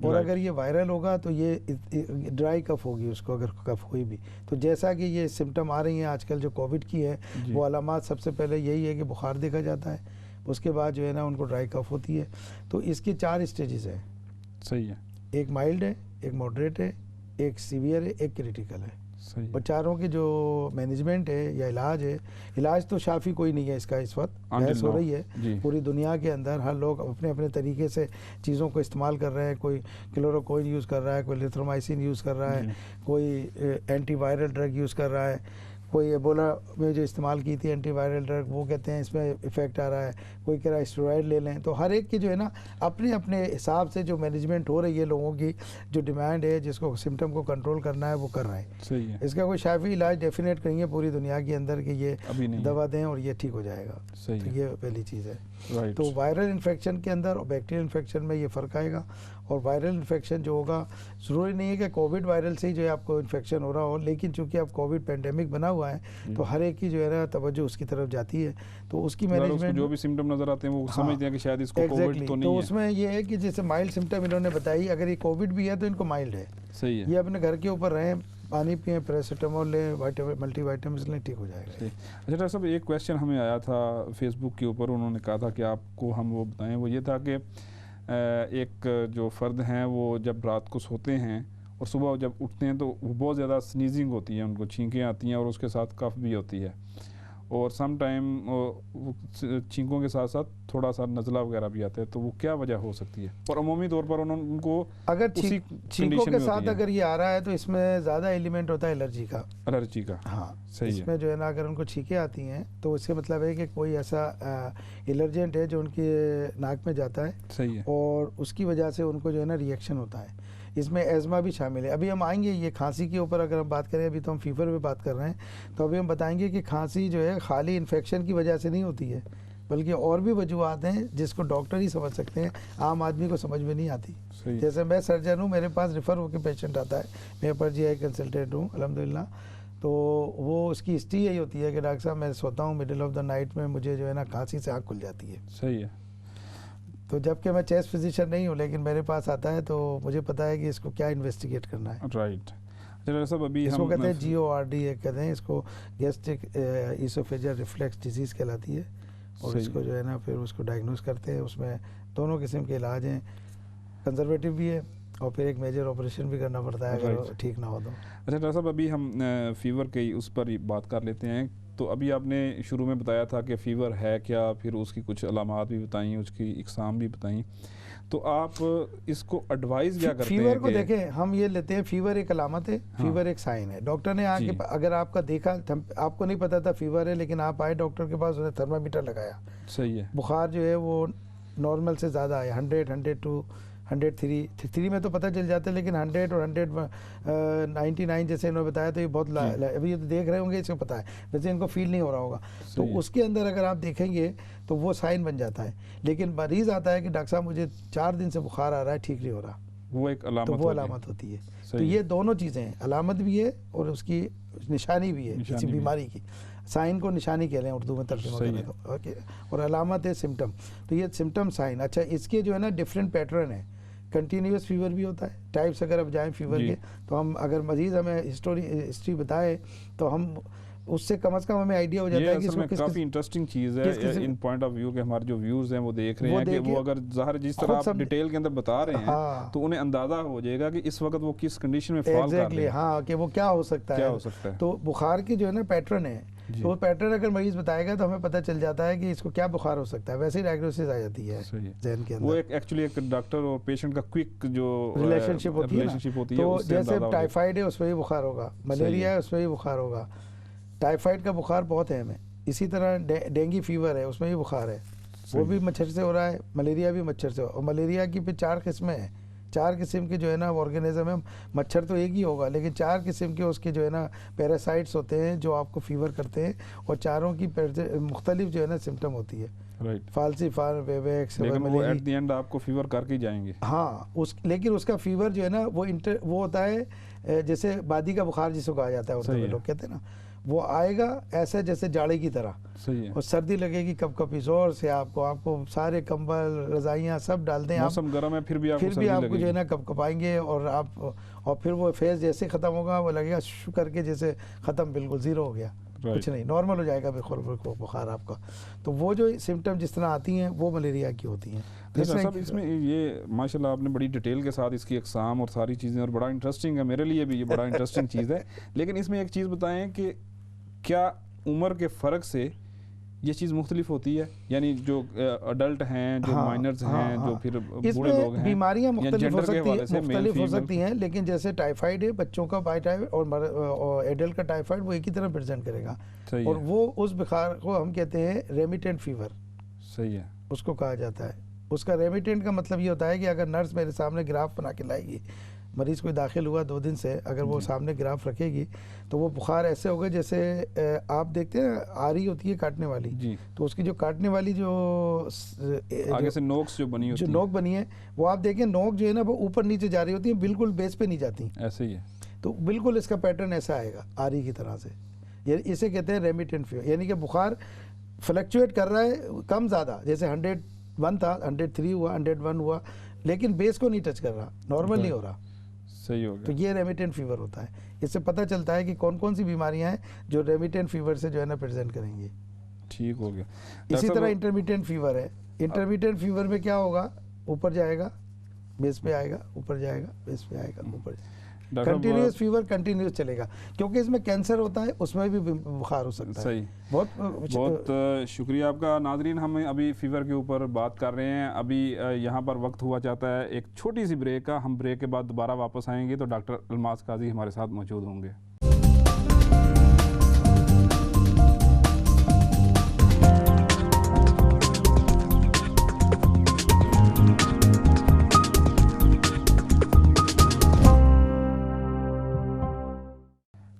और अगर ये वायरल होगा तो ये ड्राई कफ होगी उसको, अगर कफ हुई भी। तो जैसा कि ये सिम्टम आ रही हैं आजकल जो कोविड की है, वो अलामात सबसे पहले यही है कि बुखार देखा जाता है, उसके बाद जो है ना उनको ड्राई कफ होती है। तो इसके 4 स्टेजेस हैं। सही है। एक माइल्ड है, एक मॉडरेट है, एक सीवियर है, एक क्रिटिकल है। और चारों की जो मैनेजमेंट है या इलाज है, इलाज तो शाफी कोई नहीं है इसका। इस वक्त बहस हो रही है पूरी दुनिया के अंदर, हर लोग अपने अपने तरीके से चीज़ों को इस्तेमाल कर रहे हैं। कोई क्लोरोक्विन यूज़ कर रहा है, कोई लिथ्रोमाइसिन यूज़ कर रहा है, कोई एंटीवायरल ड्रग यूज़ कर रहा है, कोई एबोला में जो इस्तेमाल की थी एंटीवायरल ड्रग वो कहते हैं इसमें इफ़ेक्ट आ रहा है, कोई कह रहा है स्टेरॉयड ले लें। तो हर एक की जो है ना अपने अपने हिसाब से जो मैनेजमेंट हो रही है, लोगों की जो डिमांड है, जिसको सिम्टम को कंट्रोल करना है वो कर रहे हैं। सही है। इसका कोई शाफी इलाज डेफिनेट करेंगे पूरी दुनिया के अंदर कि ये दवा दें और ये ठीक हो जाएगा। सही तो ये पहली चीज़ है। तो वायरल इन्फेक्शन के अंदर और बैक्टीरियल इन्फेक्शन में ये फ़र्क आएगा। और वायरल इन्फेक्शन जो होगा, ज़रूरी नहीं है कि कोविड वायरल से ही जो है आपको इन्फेक्शन हो रहा हो, लेकिन चूंकि अब कोविड पेंडेमिक बना हुआ है तो हर एक की जो है ना तवज्जो उसकी तरफ जाती है। तो उसकी मैनेजमेंट, जो भी सिम्टम नजर आते हैं वो समझते हैं कि शायद इसको कोविड तो नहीं तो है। उसमें ये है कि जैसे माइल्ड सिम्टम इन्होंने बताई, अगर ये कोविड भी है तो इनको माइल्ड है। सही है। ये अपने घर के ऊपर रहें, पानी पिए, पैरासीटामोल लें, मल्टीवाइटामिन लें, ठीक हो जाएगा। अच्छा डॉक्टर साहब, एक क्वेश्चन हमें आया था फेसबुक के ऊपर, उन्होंने कहा था कि आपको हम वो बताएं, वो ये था कि एक जो फ़र्द हैं वो जब रात को सोते हैं और सुबह जब उठते हैं तो वो बहुत ज़्यादा स्नीजिंग होती है, उनको छींकें आती हैं और उसके साथ कफ भी होती है, और सम टाइम छींकों के साथ साथ थोड़ा सा नज़ला वगैरह भी आता है, तो वो क्या वजह हो सकती है? और अमूमी तौर पर उनको अगर उसी छींकों के साथ अगर ये आ रहा है तो इसमें ज़्यादा एलिमेंट होता है एलर्जी का। हाँ, सही है। इसमें जो है ना अगर उनको छींकें आती हैं तो इसका मतलब है कि कोई ऐसा एलर्जेंट है जो उनके नाक में जाता है। सही है। और उसकी वजह से उनको जो है ना रिएक्शन होता है। इसमें एज़मा भी शामिल है। अभी हम आएंगे ये खांसी के ऊपर, अगर हम बात करें, अभी तो हम फीवर पे बात कर रहे हैं, तो अभी हम बताएंगे कि खांसी जो है खाली इन्फेक्शन की वजह से नहीं होती है, बल्कि और भी वजूहत हैं जिसको डॉक्टर ही समझ सकते हैं, आम आदमी को समझ में नहीं आती। जैसे मैं सर्जन हूँ, मेरे पास रेफ़र होकर पेशेंट आता है, मेरे पास GI कंसल्टेंट हूँ अल्हम्दुलिल्लाह, तो वो उसकी हिस्ट्री यही होती है कि डॉक्टर साहब मैं सोता हूँ, मिडिल ऑफ द नाइट में मुझे जो है ना खांसी से आँख खुल जाती है। सही है। तो जबकि मैं चेस्ट फिजिशियन नहीं हूँ, लेकिन मेरे पास आता है तो मुझे पता है कि इसको क्या इन्वेस्टिगेट करना है। राइट। चलो सब अभी इसको हम कहते हैं GORD कहते हैं इसको, गैस्ट्रिक ईसोफेजियल रिफ्लेक्स डिजीज़ कहलाती है। और इसको जो है ना फिर उसको डायग्नोस करते हैं। उसमें दोनों किस्म के इलाज हैं, कंजर्वेटिव भी है और फिर एक मेजर ऑपरेशन भी करना पड़ता है अगर ठीक ना हो तो। अच्छा डॉक्टर साहब, अभी हम फ़ीवर के उस पर ही बात कर लेते हैं। तो अभी आपने शुरू में बताया था कि फ़ीवर है क्या, फिर उसकी कुछ अलामात भी बताई, उसकी इकसाम भी बताई, तो आप इसको एडवाइस क्या करते हैं? फीवर को देखें, हम ये लेते हैं फीवर एक अलामत है, फीवर एक साइन है। डॉक्टर ने आके अगर आपका देखा, आपको नहीं पता था फीवर है, लेकिन आप आए डॉक्टर के पास, उसने थर्मामीटर लगाया, सही है, बुखार जो है वो नॉर्मल से ज़्यादा है, 100, 103 में तो पता चल जाता है, लेकिन 100 और 199 जैसे इन्होंने बताया, तो ये बहुत अभी ये तो देख रहे होंगे, इसको पता है, वैसे इनको फील नहीं हो रहा होगा, तो उसके अंदर अगर आप देखेंगे तो वो साइन बन जाता है। लेकिन मरीज़ आता है कि डॉक्टर साहब मुझे 4 दिन से बुखार आ रहा है, ठीक नहीं हो रहा, वो एक अलामत, तो वो अलामत होती है। तो ये दोनों चीज़ें हैं, अलामत भी है और उसकी निशानी भी है किसी बीमारी की। साइन को निशानी कह रहे हैं उर्दू में तर्जुमा करें तो, ओके, और अलामत है सिम्टम। तो ये सिम्टम साइन। अच्छा, इसके जो है ना डिफरेंट पैटर्न है। कंटिन्यूस फीवर भी होता है, टाइप्स अगर अब जाएँ फीवर के, तो हम अगर मरीज़ हमें हिस्ट्री बताए तो हम उससे कम से कम हमें आइडिया हो जाता है कि इसमें काफ़ी इंटरेस्टिंग चीज़ है इन पॉइंट ऑफ व्यू के हमारे जो व्यूज़ हैं वो देख रहे हैं कि वो अगर ज़ाहिर जिस तरह आप डिटेल के अंदर बता रहे हैं, तो उन्हें अंदाज़ा हो जाएगा कि इस वक्त वो किस कंडीशन में फॉल कर रहे हैं। हाँ, कि वो क्या हो सकता है। तो बुखार की जो है ना पैटर्न है, तो वो पैटर्न अगर मरीज बताएगा तो हमें पता चल जाता है कि इसको क्या बुखार हो सकता है, वैसे ही डायग्नोसिस आ जाती है जहन के अंदर। वो एक्चुअली एक डॉक्टर और पेशेंट का क्विक जो रिलेशनशिप होती है, तो जैसे टाइफाइड है उसमें भी बुखार होगा, मलेरिया है उसमें भी बुखार होगा, टाइफाइड का बुखार बहुत अहम है। इसी तरह डेंगू फीवर है, उसमें भी बुखार है, वो भी मच्छर से हो रहा है, मलेरिया भी मच्छर से हो। और मलेरिया की फिर 4 किस्में हैं, 4 किस्म के जो है ना ऑर्गेनिज्म है। मच्छर तो एक ही होगा, लेकिन 4 किस्म के उसके जो है ना पैरासाइट्स होते हैं जो आपको फीवर करते हैं, और चारों की मुख्तलिफ जो है ना सिम्टम होती है। फाल्सीफार, वेवेक्स, वो एट द एंड आपको फीवर करके जाएंगे। हाँ, लेकिन उसका फीवर जो है ना वो होता है जैसे बादी का बुखार जिसको कहा जाता है, उर्दू में लोग कहते हैं ना, वो आएगा ऐसे जैसे जाड़े की तरह। सही है। और सर्दी लगेगी कपकपी जोर से, आपको सारे कंबल रजाइयाँ सब डाल दें, मौसम गर्म है फिर भी आपको जो है ना कपकपाएंगे, और फिर वो फेज जैसे ख़त्म होगा वो लगेगा शू करके जैसे ख़त्म, बिल्कुल ज़ीरो हो गया, कुछ नहीं, नॉर्मल हो जाएगा बिल्कुल बुखार आपका। तो वो जो सिम्टम जिस तरह आती हैं वो मलेरिया की होती हैं। सब इसमें ये माशाल्लाह आपने बड़ी डिटेल के साथ इसकी अक़साम और सारी चीज़ें, और बड़ा इंटरेस्टिंग है, मेरे लिए भी ये बड़ा इंटरेस्टिंग चीज़ है। लेकिन इसमें एक चीज़ बताएं कि क्या उम्र के फ़र्क से ये चीज़ मुख्तलिफ होती है, यानी जो अडल्ट हैं, जो माइनर्स हैं, जो फिर बूढ़े लोग हैं, बीमारियाँ मुख्तलिफ हो सकती हैं, लेकिन जैसे टाइफाइड है बच्चों का, टाइफाइड और एडल्ट का टाइफाइड वो एक ही तरह प्रेजेंट करेगा, और वो उस बुखार को हम कहते हैं रेमिटेंट फीवर। सही है, उसको कहा जाता है। उसका रेमिटेंट का मतलब ये होता है कि अगर नर्स मेरे सामने ग्राफ बना के लाएगी, मरीज़ कोई दाखिल हुआ 2 दिन से, अगर वो सामने ग्राफ रखेगी तो वो बुखार ऐसे होगा जैसे आप देखते हैं आरी होती है काटने वाली, तो उसकी जो काटने वाली जो आगे से नोक्स जो बनी होती है, नोक बनी है, वो आप देखें नोक जो है ना वो ऊपर नीचे जा रही होती है, बिल्कुल बेस पे नहीं जाती, ऐसे ही है। तो बिल्कुल इसका पैटर्न ऐसा आएगा आरी की तरह से। ये इसे कहते हैं रेमिटेंट फीवर, यानी कि बुखार फ्लक्चुएट कर रहा है कम ज़्यादा, जैसे 101 था, 103 हुआ, 101 हुआ, लेकिन बेस को नहीं टच कर रहा, नॉर्मल नहीं हो रहा। सही हो गया। तो ये रेमिटेंट फीवर होता है। इससे पता चलता है कि कौन कौन सी बीमारियां हैं जो रेमिटेंट फीवर से जो है ना प्रेजेंट करेंगी। ठीक हो गया। इसी तरह इंटरमिटेंट फीवर है। इंटरमिटेंट फीवर में क्या होगा, ऊपर जाएगा, बेस पे आएगा, ऊपर जाएगा, बेस पे आएगा, ऊपर। डॉक्टर साहब, कंटिन्यूस फीवर कंटिन्यूस चलेगा, क्योंकि इसमें कैंसर होता है, उसमें भी बुखार हो सकता है। सही, बहुत शुक्रिया आपका। नाजरीन, हम अभी फीवर के ऊपर बात कर रहे हैं। अभी यहाँ पर वक्त हुआ चाहता है एक छोटी सी ब्रेक का। हम ब्रेक के बाद दोबारा वापस आएंगे तो डॉक्टर अलमास काजी हमारे साथ मौजूद होंगे।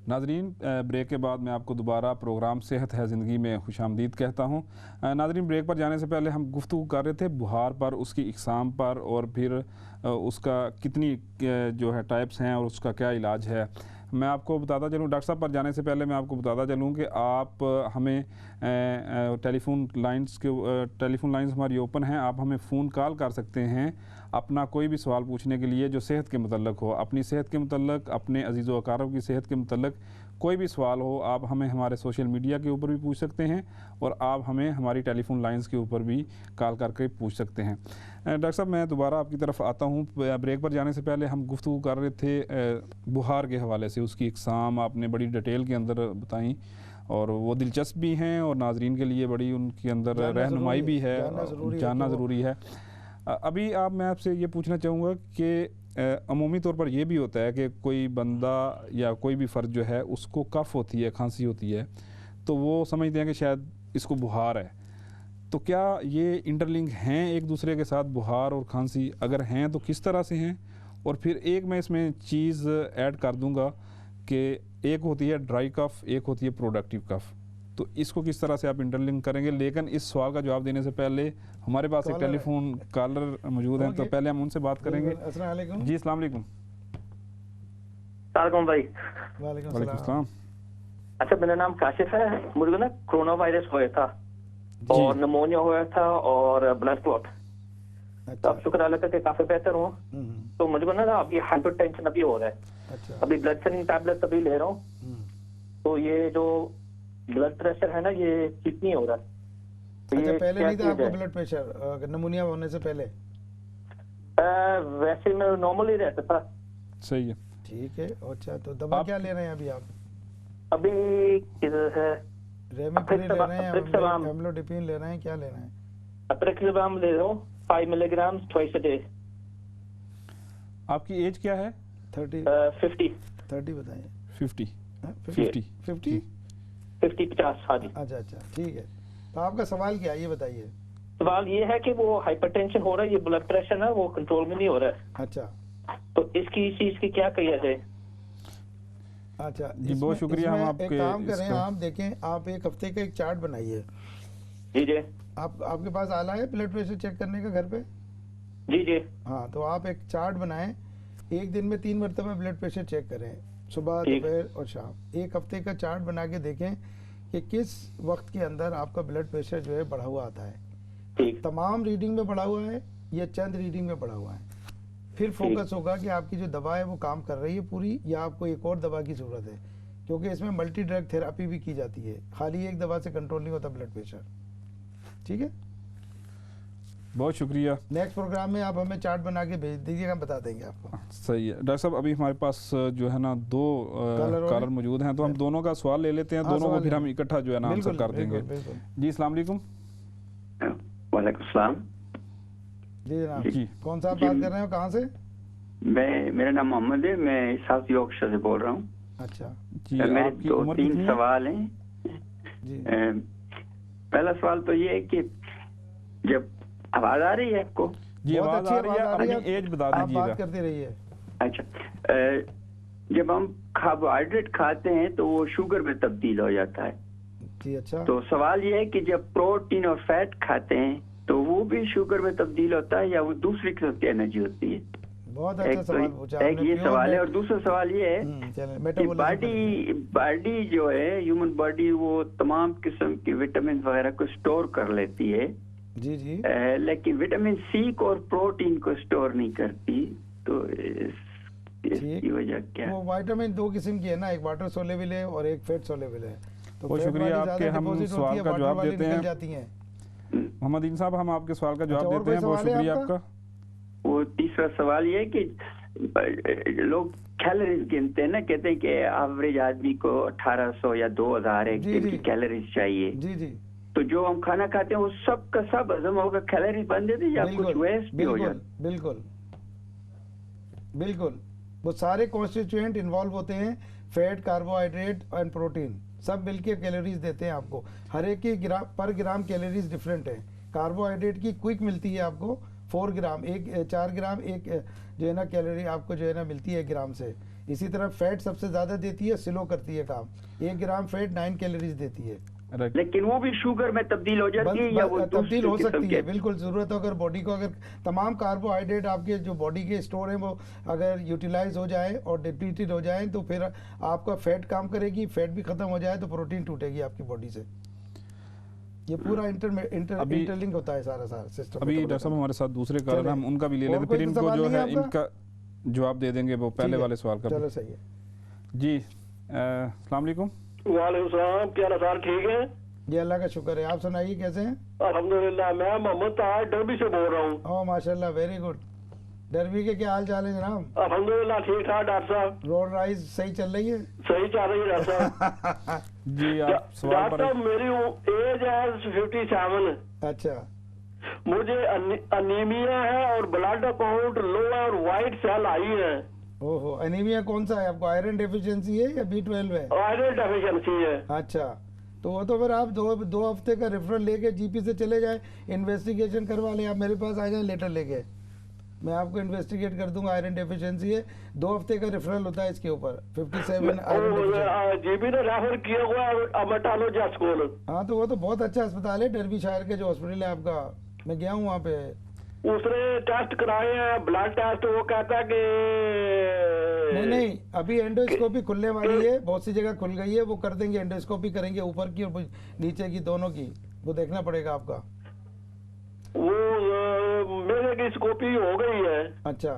नाजरीन, ब्रेक के बाद मैं आपको दोबारा प्रोग्राम सेहत है ज़िंदगी में खुशामदीद कहता हूँ। नाजरीन, ब्रेक पर जाने से पहले हम गुफ्तगू कर रहे थे बुखार पर, उसकी इकसाम पर, और फिर उसका कितनी जो है टाइप्स हैं और उसका क्या इलाज है। मैं आपको बताता चलूँ, डॉक्टर साहब पर जाने से पहले मैं आपको बताता चलूँ कि आप हमें टेलीफोन लाइंस हमारी ओपन हैं। आप हमें फ़ोन कॉल कर सकते हैं अपना कोई भी सवाल पूछने के लिए जो सेहत के मुतल्लक हो, अपनी सेहत के मुतल्लक, अपने अजीज़ व अक़ारब की सेहत के मुतल्लक कोई भी सवाल हो। आप हमें हमारे सोशल मीडिया के ऊपर भी पूछ सकते हैं और आप हमें हमारी टेलीफोन लाइंस के ऊपर भी कॉल करके पूछ सकते हैं। डॉक्टर साहब, मैं दोबारा आपकी तरफ आता हूँ। ब्रेक पर जाने से पहले हम गुफ्तगू कर रहे थे बुखार के हवाले से। उसकी इकसाम आपने बड़ी डिटेल के अंदर बताई और वो दिलचस्प भी हैं और नाजरीन के लिए बड़ी उनके अंदर रहनुमाई भी है, जानना ज़रूरी है। अभी मैं आपसे ये पूछना चाहूँगा कि अमूमी तौर पर यह भी होता है कि कोई बंदा या कोई भी फ़र्द जो है उसको कफ़ होती है, खांसी होती है, तो वो समझते हैं कि शायद इसको बुखार है। तो क्या ये इंटरलिंक हैं एक दूसरे के साथ, बुखार और खांसी? अगर हैं तो किस तरह से हैं? और फिर एक मैं इसमें चीज़ ऐड कर दूंगा कि एक होती है ड्राई कफ़, एक होती है प्रोडक्टिव कफ़। तो इसको किस तरह से आप इंटरलिंक करेंगे? लेकिन इस सवाल का जवाब देने से पहले हमारे पास एक टेलीफोन कॉलर मौजूद हैं, तो पहले हम उनसे बात करेंगे। जी, अस्सलाम वालेकुम। भाई। वालेकुम सलाम। अच्छा, मेरा नाम काशिफ है। मुझे ना कोरोना वायरस हुआ था और निमोनिया हुआ था और ब्लड क्लॉट। तो अब शुक्र अल्लाह का कि काफी बेहतर हूँ। तो मुझे ना अभी हाइपरटेंशन अभी हो रहा है। अभी ब्लड थिनिंग टैबलेट अभी ले रहा हूँ। तो ये जो ब्लड प्रेशर है ना, ये ठीक नहीं हो रहा। तो अच्छा, पहले नहीं था आपको ब्लड प्रेशर निमोनिया होने से पहले? वैसे मैं नॉर्मल ही रहता था। सही है, ठीक है। अच्छा, तो दवा क्या ले रहे हैं अभी आप? अभी है रेमिप्रिल ले रहे हैं, एम्लोडिपिन ले रहे हैं, क्या ले रहे हैं? अप्रेक्सिबाम ले रहा हूँ 5 मिलीग्राम ट्वाइस अ डे। आपकी एज क्या है? 30 बताइए। 50 हाँ जी। अच्छा, ठीक है। तो आपका सवाल क्या है, ये बताइए। सवाल ये है कि वो हाइपरटेंशन हो रहा है, ये ब्लड प्रेशर ना वो कंट्रोल में नहीं हो रहा है। अच्छा, तो इसकी चीज की क्या किया जाए? अच्छा जी, बहुत शुक्रिया। हम आपके एक काम करें, आप देखें, आप एक हफ्ते का एक चार्ट बनाइए। जी जी। आपके पास आला है ब्लड प्रेशर चेक करने का घर पे? जी जी। हाँ, तो आप एक चार्ट बनाएं, एक दिन में 3 मरतबा ब्लड प्रेशर चेक करें, सुबह, दोपहर और शाम। एक हफ्ते का चार्ट बना के देखें कि किस वक्त के अंदर आपका ब्लड प्रेशर जो है बढ़ा हुआ आता है। तमाम रीडिंग में बढ़ा हुआ है या चंद रीडिंग में बढ़ा हुआ है। फिर फोकस होगा कि आपकी जो दवा है वो काम कर रही है पूरी, या आपको एक और दवा की जरूरत है, क्योंकि इसमें मल्टी ड्रग थेरेपी भी की जाती है। खाली एक दवा से कंट्रोल नहीं होता ब्लड प्रेशर। ठीक है, बहुत शुक्रिया। नेक्स्ट प्रोग्राम में आप हमें चार्ट बना के भेज दीजिएगा, हम बता देंगे आपको। सही है डॉक्टर साहब, अभी हमारे पास जो है ना 2 कॉलर मौजूद हैं, तो हम दोनों का सवाल ले लेते हैं। दोनों को फिर हम इकट्ठा जो है ना आंसर कर देंगे। जी, अस्सलाम वालेकुम। वालेकुम सलाम। जी जनाब, कौन सा आप बात कर रहे हो, कहाँ से? मेरा नाम मोहम्मद है, मैं साउथ यॉर्कशायर से बोल रहा हूँ। अच्छा जी, मेरे 2-3 सवाल हैं। पहला सवाल तो ये है कि जब आवाज आ रही है आपको? जी, आवाज आ रही है। अपनी एज बता दीजिएगा। बात करते रहिए। अच्छा, जब हम कार्बोहाइड्रेट खाते हैं तो वो शुगर में तब्दील हो जाता है। जी, अच्छा। तो सवाल ये है कि जब प्रोटीन और फैट खाते हैं तो वो भी शुगर में तब्दील होता है या वो दूसरी किस्म की एनर्जी होती है? बहुत अच्छा सवाल पूछा आपने। एक ये सवाल है। और दूसरा सवाल ये है कि बॉडी जो है, ह्यूमन बॉडी, वो तमाम किस्म की विटामिन वगैरह को स्टोर कर लेती है। जी जी। लेकिन विटामिन सी को और प्रोटीन को स्टोर नहीं करती। तो इसकी वजह क्या है? वो विटामिन 2 किस्म की है ना, एक वाटर सोलेबल है और एक फेट सोलेबल है। तो बहुत शुक्रिया आपके, हम सवाल का जवाब देते हैं। मोहम्मद इन साहब, हम आपके सवाल का जवाब देते हैं। बहुत शुक्रिया आपका। वो तीसरा सवाल ये है कि लोग कैलोरीज गिनते हैं ना, कहते हैं कि एवरेज आदमी को 1800 या 2000 एक दिन की कैलोरीज चाहिए। जी जी। तो जो हम खाना खाते हैं वो सब का सब हजम होगा, कैलोरीज बन देते या कुछ वेस्ट भी हो जाता? बिल्कुल बिल्कुल, वो सारे कॉन्स्टिट्यूएंट इन्वॉल्व होते हैं, फैट, कार्बोहाइड्रेट एंड प्रोटीन सब मिलके कैलोरीज देते हैं आपको। हर एक की पर ग्राम कैलोरीज डिफरेंट है। कार्बोहाइड्रेट की क्विक मिलती है आपको 4 ग्राम, 4 ग्राम एक जो है ना कैलोरी आपको जो है ना मिलती है 1 ग्राम से। इसी तरह फैट सबसे ज़्यादा देती है, स्लो करती है काम। 1 ग्राम फैट 9 कैलोरीज देती है। लेकिन वो भी शुगर में तब्दील हो जाती है या वो तब्दील हो सकती है? बिल्कुल, ज़रूरत हो अगर बॉडी को, अगर तमाम कार्बोहाइड्रेट आपके जो बॉडी के स्टोर हैं वो अगर यूटिलाइज हो जाए और डिप्लीटेड हो जाए तो फिर आपका फैट काम करेगी, फैट भी खत्म हो जाए तो प्रोटीन टूटेगी आपकी बॉडी से। ये पूरा इंटरलिंक होता है सारा सिस्टम। अभी डॉक्टर साहब हमारे साथ दूसरे कारण हम उनका भी ले लेते, फिर इनको जो है इनका जवाब दे देंगे वो पहले वाले सवाल का। चलो सही है जी। अस्सलाम वालेकुम। वालेकुम सलाम, क्या हाल सर? ठीक है जी, अल्लाह का शुक्र है। आप सुनाइए कैसे हैं? अल्हम्दुलिल्लाह। मैं मोहम्मद ताज डरबी से बोल रहा हूँ। ओह माशाल्लाह, वेरी गुड। डरबी के क्या हाल चाल है जनाब? अल्हम्दुलिल्लाह ठीक ठाक डॉक्टर साहब। रोड राइज सही चल रही है? सही चल रही है डॉक्टर साहब। जी आप सवाल पर। डॉक्टर साहब मेरी एज है 57। अच्छा। मुझे अनीमिया है और ब्लड काउंट लो है और व्हाइट सेल आई है। ओहो, अनीमिया कौन सा है आपको? आयरन डेफिशिएंसी है या B12 है? आयरन डेफिशिएंसी है। अच्छा, तो वो तो फिर आप दो हफ्ते का रेफरल लेके जीपी से चले जाए, इन्वेस्टिगेशन करवा लें। आप मेरे पास आ जाए लेटर लेके, मैं आपको इन्वेस्टिगेट कर दूंगा। आयरन डेफिशिएंसी है, 2 हफ्ते का रेफरल होता है इसके ऊपर। 57 आयरन जीपी ने रेफर किया हुआ अमेटोलॉजी स्कूल। हाँ, तो वो तो बहुत अच्छा अस्पताल है, डरबी शायर के जो हॉस्पिटल है आपका, मैं गया हूँ वहाँ पे। उसने टेस्ट कराए हैं, ब्लड टेस्ट, वो कहता है कि नहीं, अभी एंडोस्कोपी खुलने वाली है, बहुत सी जगह खुल गई है, वो कर देंगे, एंडोस्कोपी करेंगे ऊपर की और नीचे की दोनों की, वो देखना पड़ेगा आपका। वो मेरे की स्कोपी हो गई है। अच्छा,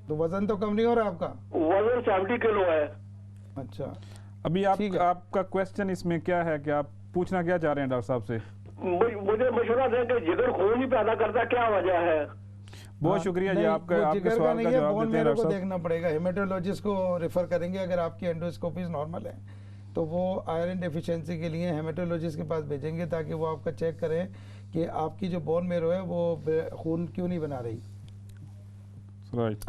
तो वजन तो कम नहीं हो रहा आपका? वजन 70 किलो है। अच्छा, अभी आपका क्वेश्चन इसमें क्या है कि आप पूछना क्या चाह रहे हैं डॉक्टर साहब से? मुझे मशवरा दें कि जिगर खून ही पैदा करता, क्या वजह है? बहुत शुक्रिया जी आपके सवाल का जवाब देते हैं डॉक्टर साहब। देखना पड़ेगा, हेमेटोलॉजिस्ट को रेफर करेंगे। अगर आपकी एंडोस्कोपी नॉर्मल है तो वो आयरन डेफिशिएंसी के लिए हेमेटोलॉजिस्ट के पास भेजेंगे ताकि वो आपका चेक करें कि आपकी जो बोन मेरो है वो खून क्यों नहीं बना रही।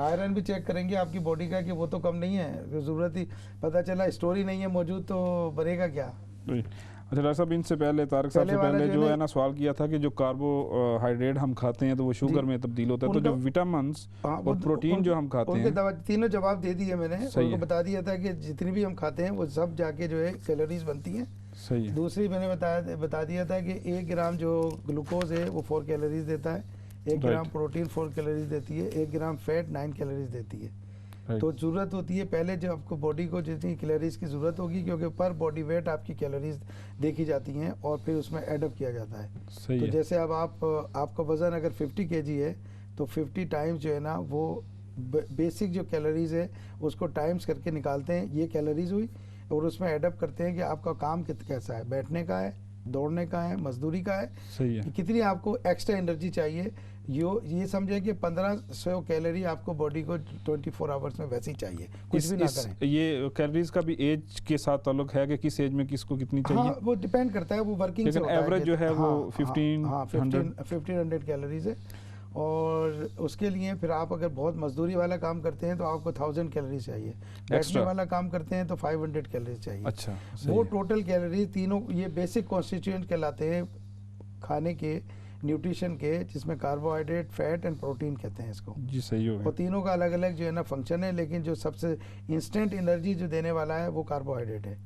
आयरन भी चेक करेंगे आपकी बॉडी का कि वो तो कम नहीं है, जरूरत ही पता चला स्टोरी नहीं है मौजूद तो बनेगा क्या। अच्छा डॉक्टर साहब, इनसे पहले तारक साहब से पहले जो है ना सवाल किया था कि जो कार्बोहाइड्रेट हम खाते हैं तो वो शुगर में तब्दील होता है, तो जो विटामिन और प्रोटीन जो हम खाते हैं, तीनों जवाब दे दिए मैंने। उनको बता दिया था कि जितनी भी हम खाते हैं वो सब जाके जो है कैलोरीज बनती हैं। सही है। दूसरी मैंने बता दिया था कि 1 ग्राम जो ग्लूकोज है वो 4 कैलोरीज देता है, 1 ग्राम प्रोटीन 4 कैलोरीज देती है, 1 ग्राम फैट 9 कैलोरीज देती है। तो ज़रूरत होती है पहले जो आपको बॉडी को जितनी कैलोरीज की ज़रूरत होगी, क्योंकि पर बॉडी वेट आपकी कैलोरीज देखी जाती हैं और फिर उसमें एडअप किया जाता है। तो जैसे अब आपका वज़न अगर 50 kg है तो 50 टाइम्स जो है ना वो बेसिक जो कैलोरीज है उसको टाइम्स करके निकालते हैं, ये कैलोरीज हुई, और उसमें एडअप करते हैं कि आपका काम कैसा है, बैठने का है, दौड़ने का है, मजदूरी का है, सही है, कितनी आपको एक्स्ट्रा एनर्जी चाहिए। ये समझे कि 1500 कैलोरी आपको बॉडी को 24 आवर्स में वैसे ही चाहिए, कुछ भी ना करें। ये कैलोरीज का भी एज के साथ ताल्लुक है कि किस एज में किसको कितनी चाहिए? हाँ, वो डिपेंड करता है, वो वर्किंग से होता है। एवरेज जो है वो 1500 कैलोरीज है, और उसके लिए फिर आप अगर बहुत मजदूरी वाला काम करते हैं तो आपको 1000 कैलोरीज चाहिए, बैठने वाला काम करते हैं तो 500 कैलोरीज चाहिए। अच्छा, वो टोटल कैलोरीज तीनों ये बेसिक कॉन्स्टिट्यूएंट कहलाते हैं खाने के, न्यूट्रिशन के, जिसमें कार्बोहाइड्रेट, फैट एंड प्रोटीन कहते हैं इसको। जी सही हो गया। और तीनों का अलग अलग जो है ना फंक्शन है, लेकिन जो सबसे इंस्टेंट एनर्जी जो देने वाला है वो कार्बोहाइड्रेट है।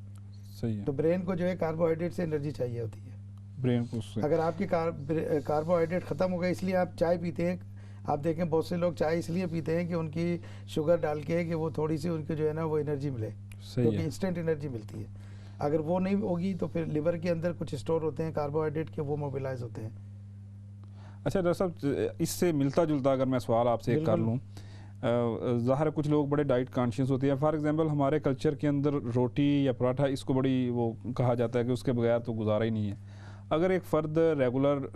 सही है। तो ब्रेन को जो है कार्बोहाइड्रेट से एनर्जी चाहिए होती है। ब्रेन को अगर आपकी कार्बोहाइड्रेट ख़त्म हो गए, इसलिए आप चाय पीते हैं, आप देखें बहुत से लोग चाय इसलिए पीते हैं कि उनकी शुगर डाल के कि वो थोड़ी सी उनकी जो है ना वो एनर्जी मिले, क्योंकि इंस्टेंट एनर्जी मिलती है। अगर वो नहीं होगी तो फिर लिवर के अंदर कुछ स्टोर होते हैं कार्बोहाइड्रेट के, वो मोबिलाइज होते हैं। अच्छा डॉक्टर साहब, इससे मिलता जुलता अगर मैं सवाल आपसे एक कर लूँ, ज़ाहिर है कुछ लोग बड़े डाइट कॉन्शियस होते हैं। फॉर एग्जांपल हमारे कल्चर के अंदर रोटी या पराठा इसको बड़ी वो कहा जाता है कि उसके बगैर तो गुजारा ही नहीं है। अगर एक फ़र्द रेगुलर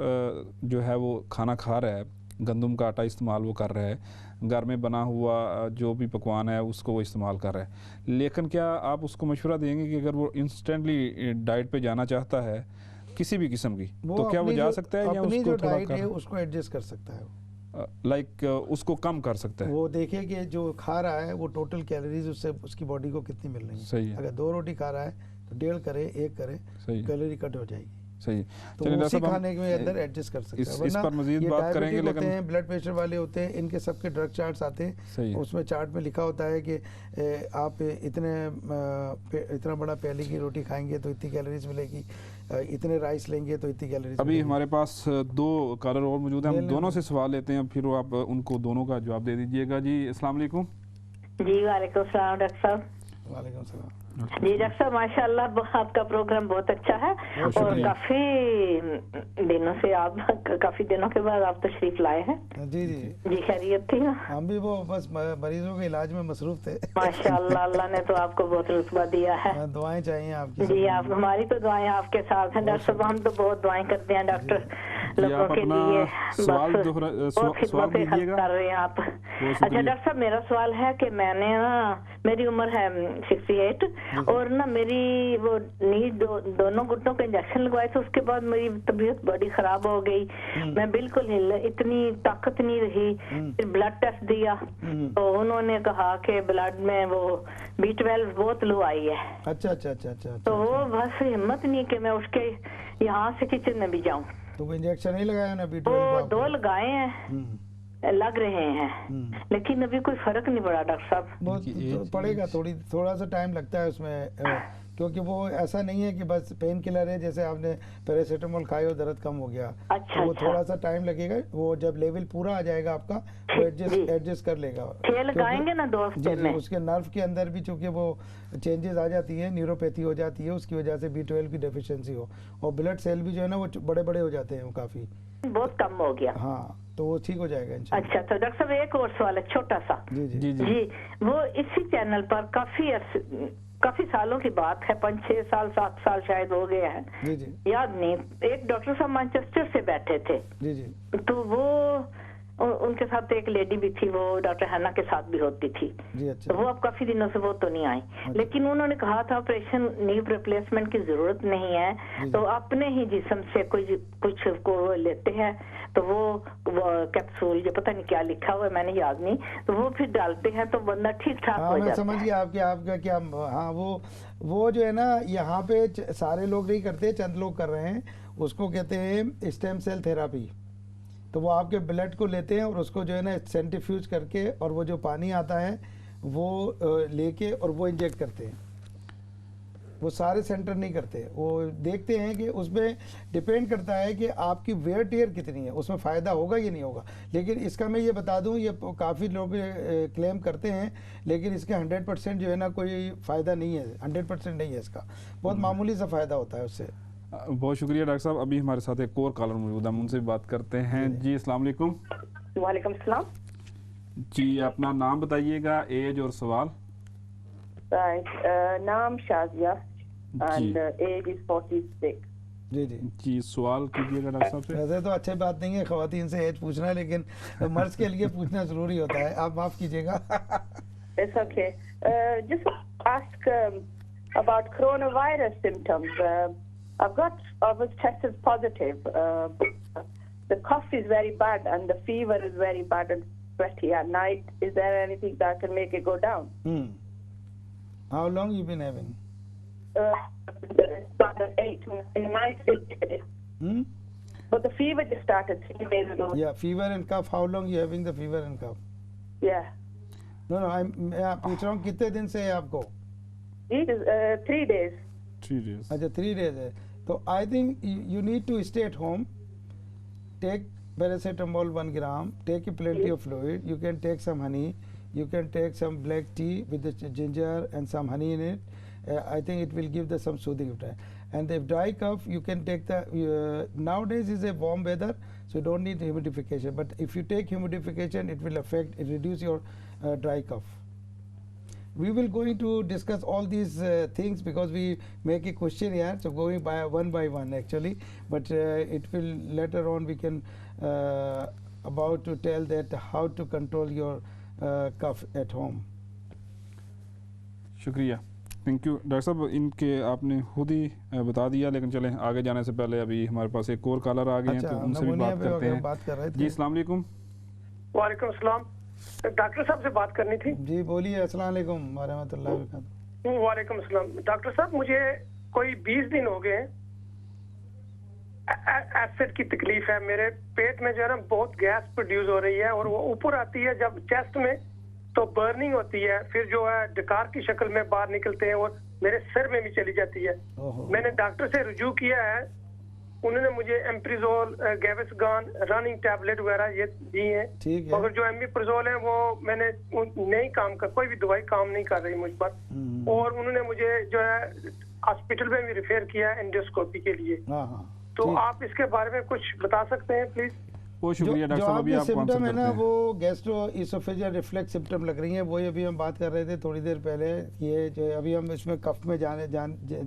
जो है वो खाना खा रहा है, गंदम का आटा इस्तेमाल वो कर रहा है, घर में बना हुआ जो भी पकवान है उसको वो इस्तेमाल कर रहा है, लेकिन क्या आप उसको मशवरा देंगे कि अगर वो इंस्टेंटली डाइट पे जाना चाहता है किसी भी किस्म की, तो क्या वो जा सकता है या अपनी उसको जो थोड़ा डाइट है उसको एडजस्ट कर सकता है, लाइक उसको कम कर सकता है? वो देखे कि जो खा रहा है वो टोटल कैलोरीज उससे उसकी बॉडी को कितनी मिल रही है। सही है। अगर 2 रोटी खा रहा है तो 1.5 करे, 1 करे, कैलोरी कट हो जाएगी। सही। तो उसी खाने के अंदर एडजस्ट कर सकते हैं। इस पर मजीद बात करेंगे, लेकिन होते हैं, ब्लड प्रेशर वाले होते हैं, इनके सबके ड्रग चार्ट्स आते हैं, उसमें चार्ट में लिखा होता है कि आप इतना बड़ा प्याली की रोटी खाएंगे तो इतनी कैलोरीज मिलेगी, इतने राइस लेंगे तो इतनी कैलोरीज। अभी हमारे पास 2 कॉलर और मौजूद हैं, हम दोनों से सवाल लेते हैं, फिर आप उनको दोनों का जवाब दे दीजिएगा। जी अस्सलाम वालेकुम। जी वालेकुम सलाम डॉक्टर साहब। वालेकुम सलाम। जी डॉक्टर साहब माशाल्लाह आपका प्रोग्राम बहुत अच्छा है और काफी दिनों के बाद आप तशरीफ लाए हैं। जी जी जी खैरियत थी ना? हम भी वो बस मरीजों के इलाज में मसरूफ थे। माशाल्लाह अल्लाह ने तो आपको बहुत रुतबा दिया है। दुआएं चाहिए आपकी। जी आप हमारी तो दुआएं आपके साथ हैं डॉक्टर साहब, हम तो बहुत दुआएं करते हैं डॉक्टर लोगों के लिए। बहुत खिदमतें कर रहे हैं आप। अच्छा डॉक्टर साहब मेरा सवाल है कि मैंने ना, मेरी उम्र है 68 और ना मेरी वो नी दोनों घुटनों के इंजेक्शन लगवाए थे, उसके बाद मेरी तबीयत बड़ी खराब हो गई, मैं बिल्कुल इतनी ताकत नहीं रही। फिर ब्लड टेस्ट दिया तो उन्होंने कहा कि ब्लड में वो B12 बहुत लो आई है। अच्छा अच्छा अच्छा अच्छा। तो वो बस हिम्मत नहीं कि मैं उसके यहाँ से किचन में भी जाऊँ। तो इंजेक्शन नहीं लगाया ना B12? वो 2 लगाए हैं, लग रहे हैं, लेकिन अभी कोई फर्क नहीं पड़ा डॉक्टर साहब। बहुत पड़ेगा, थोड़ा सा टाइम लगता है उसमें, क्योंकि वो ऐसा नहीं है कि बस पेन किलर है, जैसे आपने पैरासीटामोल खाई और दर्द कम हो गया। अच्छा, तो वो थोड़ा सा टाइम लगेगा, वो जब लेवल पूरा आ जाएगा आपका वो एडजस्ट कर लेगा। लगाएंगे ना 2 हफ्ते में। उसके नर्व के अंदर भी चूंकि वो चेंजेस आ जाती है, न्यूरोपैथी हो जाती है, उसकी वजह से B12 की डेफिशिएंसी हो, और ब्लड सेल भी जो है ना वो बड़े बड़े हो जाते हैं, काफी बहुत कम हो गया। हाँ तो वो ठीक हो जाएगा इंशाल्लाह। अच्छा तो डॉक्टर साहब एक और सवाल है छोटा सा। जी जी जी वो इसी चैनल पर काफी सालों की बात है, 5-6 साल 7 साल शायद हो गए हैं, जी जी याद नहीं, एक डॉक्टर साहब मैनचेस्टर से बैठे थे। जी जी। तो वो उनके साथ एक लेडी भी थी, वो डॉक्टर हन्ना के साथ भी होती थी। जी अच्छा। तो वो अब काफी दिनों से वो तो नहीं आई, लेकिन उन्होंने कहा था ऑपरेशन नीव रिप्लेसमेंट की जरूरत नहीं है, तो अपने ही जिस्म से कुछ को लेते हैं, तो वो कैप्सूल जो पता नहीं क्या लिखा हुआ है मैंने याद नहीं, तो वो फिर डालते हैं तो बंदा ठीक ठाक हो जाता है। मैं समझ गया आपका क्या। हाँ वो जो है ना यहाँ पे सारे लोग नहीं करते, चंद लोग कर रहे हैं, उसको कहते हैं स्टेम सेल थेरापी। तो वो आपके ब्लड को लेते हैं और उसको जो है ना सेंट्रीफ्यूज करके, और वो जो पानी आता है वो लेके और वो इंजेक्ट करते हैं। वो सारे सेंटर नहीं करते, वो देखते हैं कि उसमें डिपेंड करता है कि आपकी वेयर टेयर कितनी है, उसमें फ़ायदा होगा या नहीं होगा। लेकिन इसका मैं ये बता दूं, ये काफ़ी लोग क्लेम करते हैं, लेकिन इसका 100% जो है ना कोई फ़ायदा नहीं है, 100% नहीं है इसका, बहुत मामूली सा फ़ायदा होता है उससे। बहुत शुक्रिया डॉक्टर साहब। अभी हमारे साथ एक और कॉलर मौजूद है, उनसे बात करते हैं। जी अस्सलाम वालेकुम। वालेकुम सलाम। जी अपना नाम बताइएगा, एज और सवाल। नाम शाजिया and age is 46। जी जी जी सवाल कीजिएगा डॉक्टर साहब से। वैसे तो अच्छी बात नहीं है ख़वातीन से एज पूछना, लेकिन मर्ज के लिए पूछना जरूरी होता है, आप माफ कीजिएगा। It's okay. Just ask about coronavirus symptoms. I was tested positive. The cough is very bad and the fever is very bad and sweaty at night. Is there anything that can make it go down? How long you been having? 8 in the night. But the fever just started 3 days ago. Yeah, fever and cough. How long you having the fever and cough? Yeah. No, मैं पूछ रहा हूँ कितने दिन से है आपको? It is 3 days. 3 days. अच्छा 3 days है, तो I think you need to stay at home. Take paracetamol 1 gram. Take plenty of fluid. You can take some honey. You can take some black tea with the ginger and some honey in it. I think it will give some soothing effect. And if dry cough, you can take the nowadays is a warm weather, so you don't need humidification. But if you take humidification, it will reduce your dry cough. We will going to discuss all these things because we make a question here, so going by one actually. But it will later on we can about to tell that how to control your cough at home. शुक्रिया, thank you doctor साहब। इनके आपने खुद ही बता दिया, लेकिन चलें आगे जाने से पहले अभी हमारे पास एक और कॉलर आ गए हैं, तो उनसे भी बात करते हैं। जी अस्सलाम वालेकुम। वालेकुम सलाम, डॉक्टर साहब से बात करनी थी। जी बोलिए। अस्सलाम वालेकुम व रहमतुल्लाहि व बरकातहू। वालेकुम सलाम। डॉक्टर साहब मुझे कोई 20 दिन हो गए एसिड की तकलीफ है। मेरे पेट में जो है ना बहुत गैस प्रोड्यूस हो रही है और वो ऊपर आती है जब चेस्ट में तो बर्निंग होती है, फिर जो है डकार की शक्ल में बाहर निकलते हैं और मेरे सिर में भी चली जाती है। मैंने डॉक्टर से रुजू किया है, उन्होंने मुझे एम्प्रिजोल, गैविसगान, रनिंग टैबलेट वगैरह ये दी है, मगर जो एम्प्रिजोल है वो मैंने नहीं काम कर, कोई भी दवाई काम नहीं कर रही मुझ पर। और उन्होंने मुझे जो है हॉस्पिटल में भी रिफेयर किया एंडोस्कोपी के लिए। तो आप इसके बारे में कुछ बता सकते हैं प्लीज? बहुत शुक्रिया डॉक्टर साहब। अभी आपको सिम्टम है ना वो गैस्ट्रोइसोफेजियल रिफ्लेक्स सिम्टम लग रही हैं, वही अभी हम बात कर रहे थे थोड़ी देर पहले। ये जो अभी हम इसमें कफ में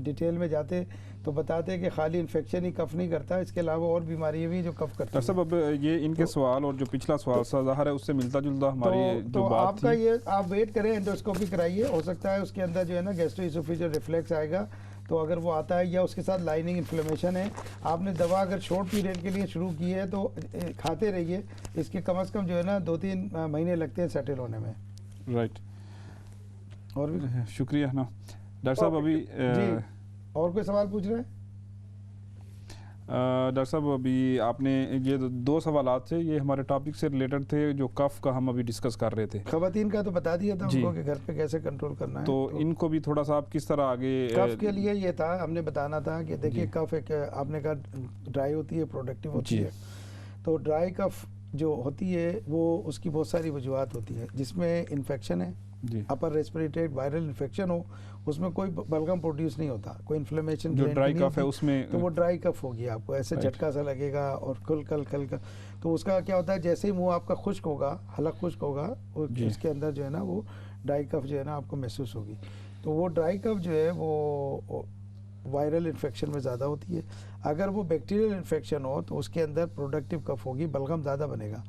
डिटेल में जाते तो बताते कि खाली इन्फेक्शन ही कफ नहीं करता, इसके अलावा और बीमारियां भी जो कफ करती हैं। डॉक्टर साहब अब ये इनके सवाल और जो पिछला सवाल ज़ाहिर है उससे मिलता जुलता हमारी जो बात आपका ये आप वेट करें, एंडोस्कोपी कराइए, हो सकता है उसके अंदर जो है ना गैस्ट्रोइसोफेजियल रिफ्लेक्स आएगा। तो अगर वो आता है या उसके साथ लाइनिंग इन्फ्लेमेशन है, आपने दवा अगर शॉर्ट पीरियड के लिए शुरू की है तो खाते रहिए, इसके कम से कम जो है ना 2-3 महीने लगते हैं सेटल होने में। राइट, और भी शुक्रिया ना डॉक्टर साहब। अभी जी और कोई सवाल पूछ रहे हैं? डॉक्टर साहब अभी आपने ये 2 सवालात थे, ये हमारे टॉपिक से रिलेटेड थे, जो कफ का हम अभी डिस्कस कर रहे थे। खवातीन का तो बता दिया था उनको कि घर पे कैसे कंट्रोल करना है। तो इनको भी थोड़ा सा आप किस तरह आगे कफ के लिए ये था, हमने बताना था कि देखिए कफ एक आपने कहा ड्राई होती है, प्रोडक्टिव होती है। तो ड्राई कफ जो होती है वो उसकी बहुत सारी वजूहत होती है, जिसमें इन्फेक्शन है, अपर रेस्पिरेटरी वायरल इन्फेक्शन हो, उसमें कोई बलगम प्रोड्यूस नहीं होता, कोई इन्फ्लेमेशन जो ड्राई कफ है उसमें, तो वो ड्राई कफ होगी, आपको ऐसे झटका सा लगेगा और कल का। तो उसका क्या होता है, जैसे ही मुंह आपका खुश्क होगा, हलक खुश्क होगा, उसके अंदर जो है ना वो ड्राई कफ जो है ना आपको महसूस होगी। तो वो ड्राई कफ जो है वो वायरल इन्फेक्शन में ज़्यादा होती है। अगर वो बैक्टीरियल इन्फेक्शन हो तो उसके अंदर प्रोडक्टिव कफ होगी, बलगम ज़्यादा बनेगा,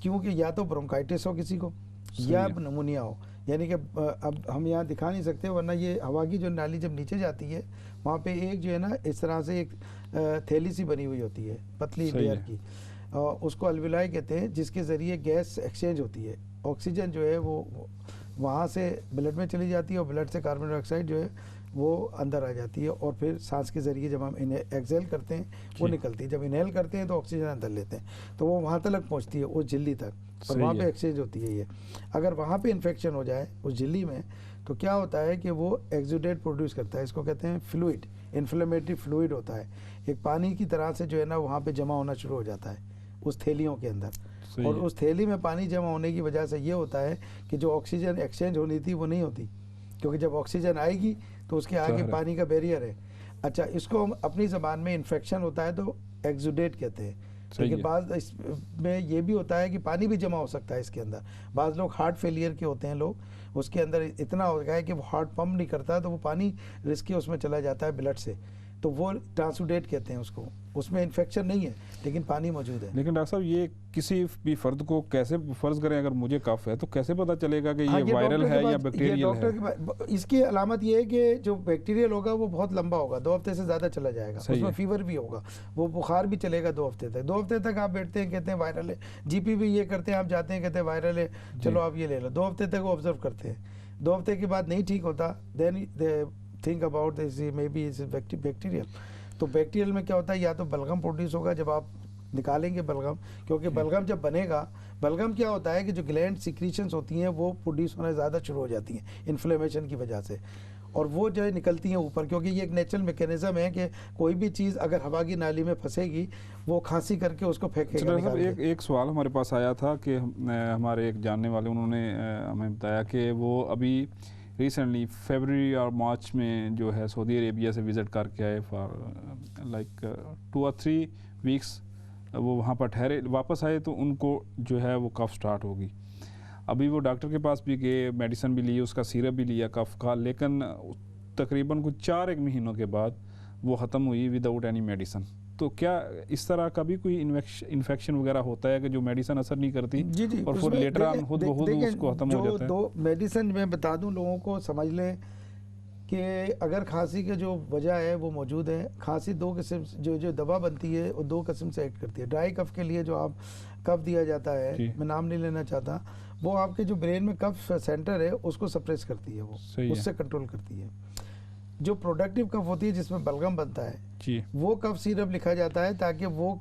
क्योंकि या तो ब्रोंकाइटिस हो किसी को या नमूनिया हो। यानी कि अब हम यहाँ दिखा नहीं सकते, वरना ये हवा की जो नाली जब नीचे जाती है वहाँ पे एक जो है ना इस तरह से एक थैली सी बनी हुई होती है, पतली लेयर की, उसको अल्विलाई कहते हैं, जिसके ज़रिए गैस एक्सचेंज होती है। ऑक्सीजन जो है वो वहाँ से ब्लड में चली जाती है और ब्लड से कार्बन डाइऑक्साइड जो है वो अंदर आ जाती है, और फिर सांस के ज़रिए जब हम एक्सहेल करते हैं वो निकलती है। जब इनहेल करते हैं तो ऑक्सीजन अंदर लेते हैं, तो वो वहाँ तक पहुँचती है, उस झिल्ली तक, और वहाँ पे एक्सचेंज होती है। ये अगर वहाँ पे इन्फेक्शन हो जाए उस झिल्ली में, तो क्या होता है कि वो एक्सुडेट प्रोड्यूस करता है, इसको कहते हैं फ्लूइड, इन्फ्लेमेटरी फ्लूइड होता है, एक पानी की तरह से जो है ना वहाँ पे जमा होना शुरू हो जाता है उस थैलियों के अंदर। और उस थैली में पानी जमा होने की वजह से ये होता है कि जो ऑक्सीजन एक्सचेंज होनी थी वो नहीं होती, क्योंकि जब ऑक्सीजन आएगी तो उसके आगे पानी का बैरियर है। अच्छा, इसको हम अपनी ज़बान में इन्फेक्शन होता है तो एक्सुडेट कहते हैं। लेकिन बाद इसमें ये भी होता है कि पानी भी जमा हो सकता है इसके अंदर। बाज़ लोग हार्ट फेलियर के होते हैं लोग, उसके अंदर इतना हो गया है कि वो हार्ट पंप नहीं करता, तो वो पानी रिस्क उसमें चला जाता है ब्लड से, तो वो ट्रांसुडेट कहते हैं उसको। उसमें इन्फेक्शन नहीं है लेकिन पानी मौजूद है। लेकिन डॉक्टर साहब ये किसी भी फर्द को कैसे, फ़र्ज़ करें अगर मुझे कफ है तो कैसे पता चलेगा कि ये वायरल है या बैक्टीरियल है? इसकी अलामत ये है कि जो बैक्टीरियल होगा वो बहुत लंबा होगा, 2 हफ्ते से ज़्यादा चला जाएगा, उसमें फीवर भी होगा, वो बुखार भी चलेगा 2 हफ्ते तक। 2 हफ्ते तक आप बैठते हैं कहते हैं वायरल है, जीपी भी ये करते हैं, आप जाते हैं कहते हैं वायरल है, चलो आप ये ले लो, 2 हफ्ते तक वो ऑब्जर्व करते हैं। 2 हफ्ते के बाद नहीं ठीक होता, then think about this maybe is bacterial. तो बैक्टीरियल में क्या होता है, या तो बलगम प्रोड्यूस होगा जब आप निकालेंगे बलगम, क्योंकि बलगम जब बनेगा, बलगम क्या होता है कि जो ग्लैंड सिक्रीशंस होती हैं वो प्रोड्यूस होना ज़्यादा शुरू हो जाती हैं इन्फ्लेमेशन की वजह से, और वो जो है निकलती हैं ऊपर, क्योंकि ये एक नेचुरल मैकेनिज्म है कि कोई भी चीज़ अगर हवा की नाली में फंसेगी वो खांसी करके उसको फेंकेगा। एक सवाल हमारे पास आया था कि हमारे एक जानने वाले, उन्होंने हमें बताया कि वो अभी रिसेंटली फरवरी और मार्च में जो है सऊदी अरेबिया से विज़िट करके आए फॉर लाइक 2 or 3 वीक्स, वो वहाँ पर ठहरे, वापस आए तो उनको जो है वो कफ स्टार्ट होगी। अभी वो डॉक्टर के पास भी गए, मेडिसिन भी ली, उसका सिरप भी लिया कफ का, लेकिन तकरीबन कुछ 4 महीनों के बाद वो ख़त्म हुई विदाउट एनी मेडिसिन। तो क्या इस तरह का भी कोई इन्फेक्शन वगैरह होता है कि जो मेडिसिन असर नहीं करती? जी जी, और फिर लेटर ऑन खुद ब खुद उसको खत्म हो जाता है? दो मेडिसिन मैं बता दूं लोगों को, समझ लें कि अगर खांसी के जो वजह है वो मौजूद है, खांसी दो किस्म जो दवा बनती है वो दो किस्म से एक्ट करती है। ड्राई कफ के लिए जो आप कफ दिया जाता है, मैं नाम नहीं लेना चाहता, वो आपके जो ब्रेन में कफ सेंटर है उसको सप्रेस करती है, वो उससे कंट्रोल करती है। जो प्रोडक्टिव कफ होती है जिसमें बलगम बनता है जी, वो कफ सिरप लिखा जाता है ताकि वो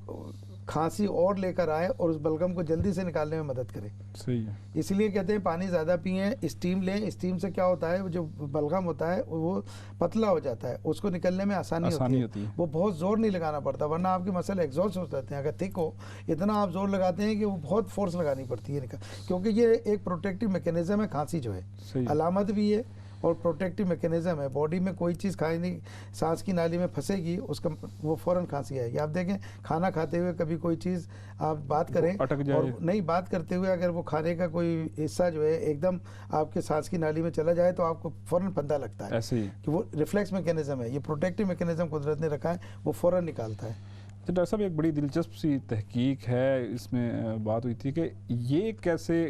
खांसी और लेकर आए और उस बलगम को जल्दी से निकालने में मदद करे। सही है। इसलिए कहते हैं पानी ज़्यादा पिएं, स्टीम लें। स्टीम से क्या होता है, जो बलगम होता है वो पतला हो जाता है, उसको निकलने में आसानी होती है। वो बहुत जोर नहीं लगाना पड़ता, वरना आपके मसल एग्जॉस्ट हो जाते हैं। अगर थिक हो इतना आप जोर लगाते हैं कि वो बहुत फोर्स लगानी पड़ती है क्योंकि ये एक प्रोटेक्टिव मैकेनिज्म है। खांसी जो है अलामत भी है और प्रोटेक्टिव मैकेनिज्म है। बॉडी में कोई चीज़ खाने सांस की नाली में फंसेगी उसका वो फ़ौरन खांसी आएगी। आप देखें खाना खाते हुए कभी कोई चीज़ आप बात करें और नहीं बात करते हुए अगर वो खाने का कोई हिस्सा जो है एकदम आपके सांस की नाली में चला जाए तो आपको फ़ौरन फंदा लगता है। ऐसे ही कि वो रिफ्लेक्स मैकेनिज्म है, ये प्रोटेक्टिव मैकेनिज्म कुदरत ने रखा है, वो फ़ौरन निकालता है। तो डॉक्टर साहब एक बड़ी दिलचस्प सी तहकीक है, इसमें बात हुई थी कि ये कैसे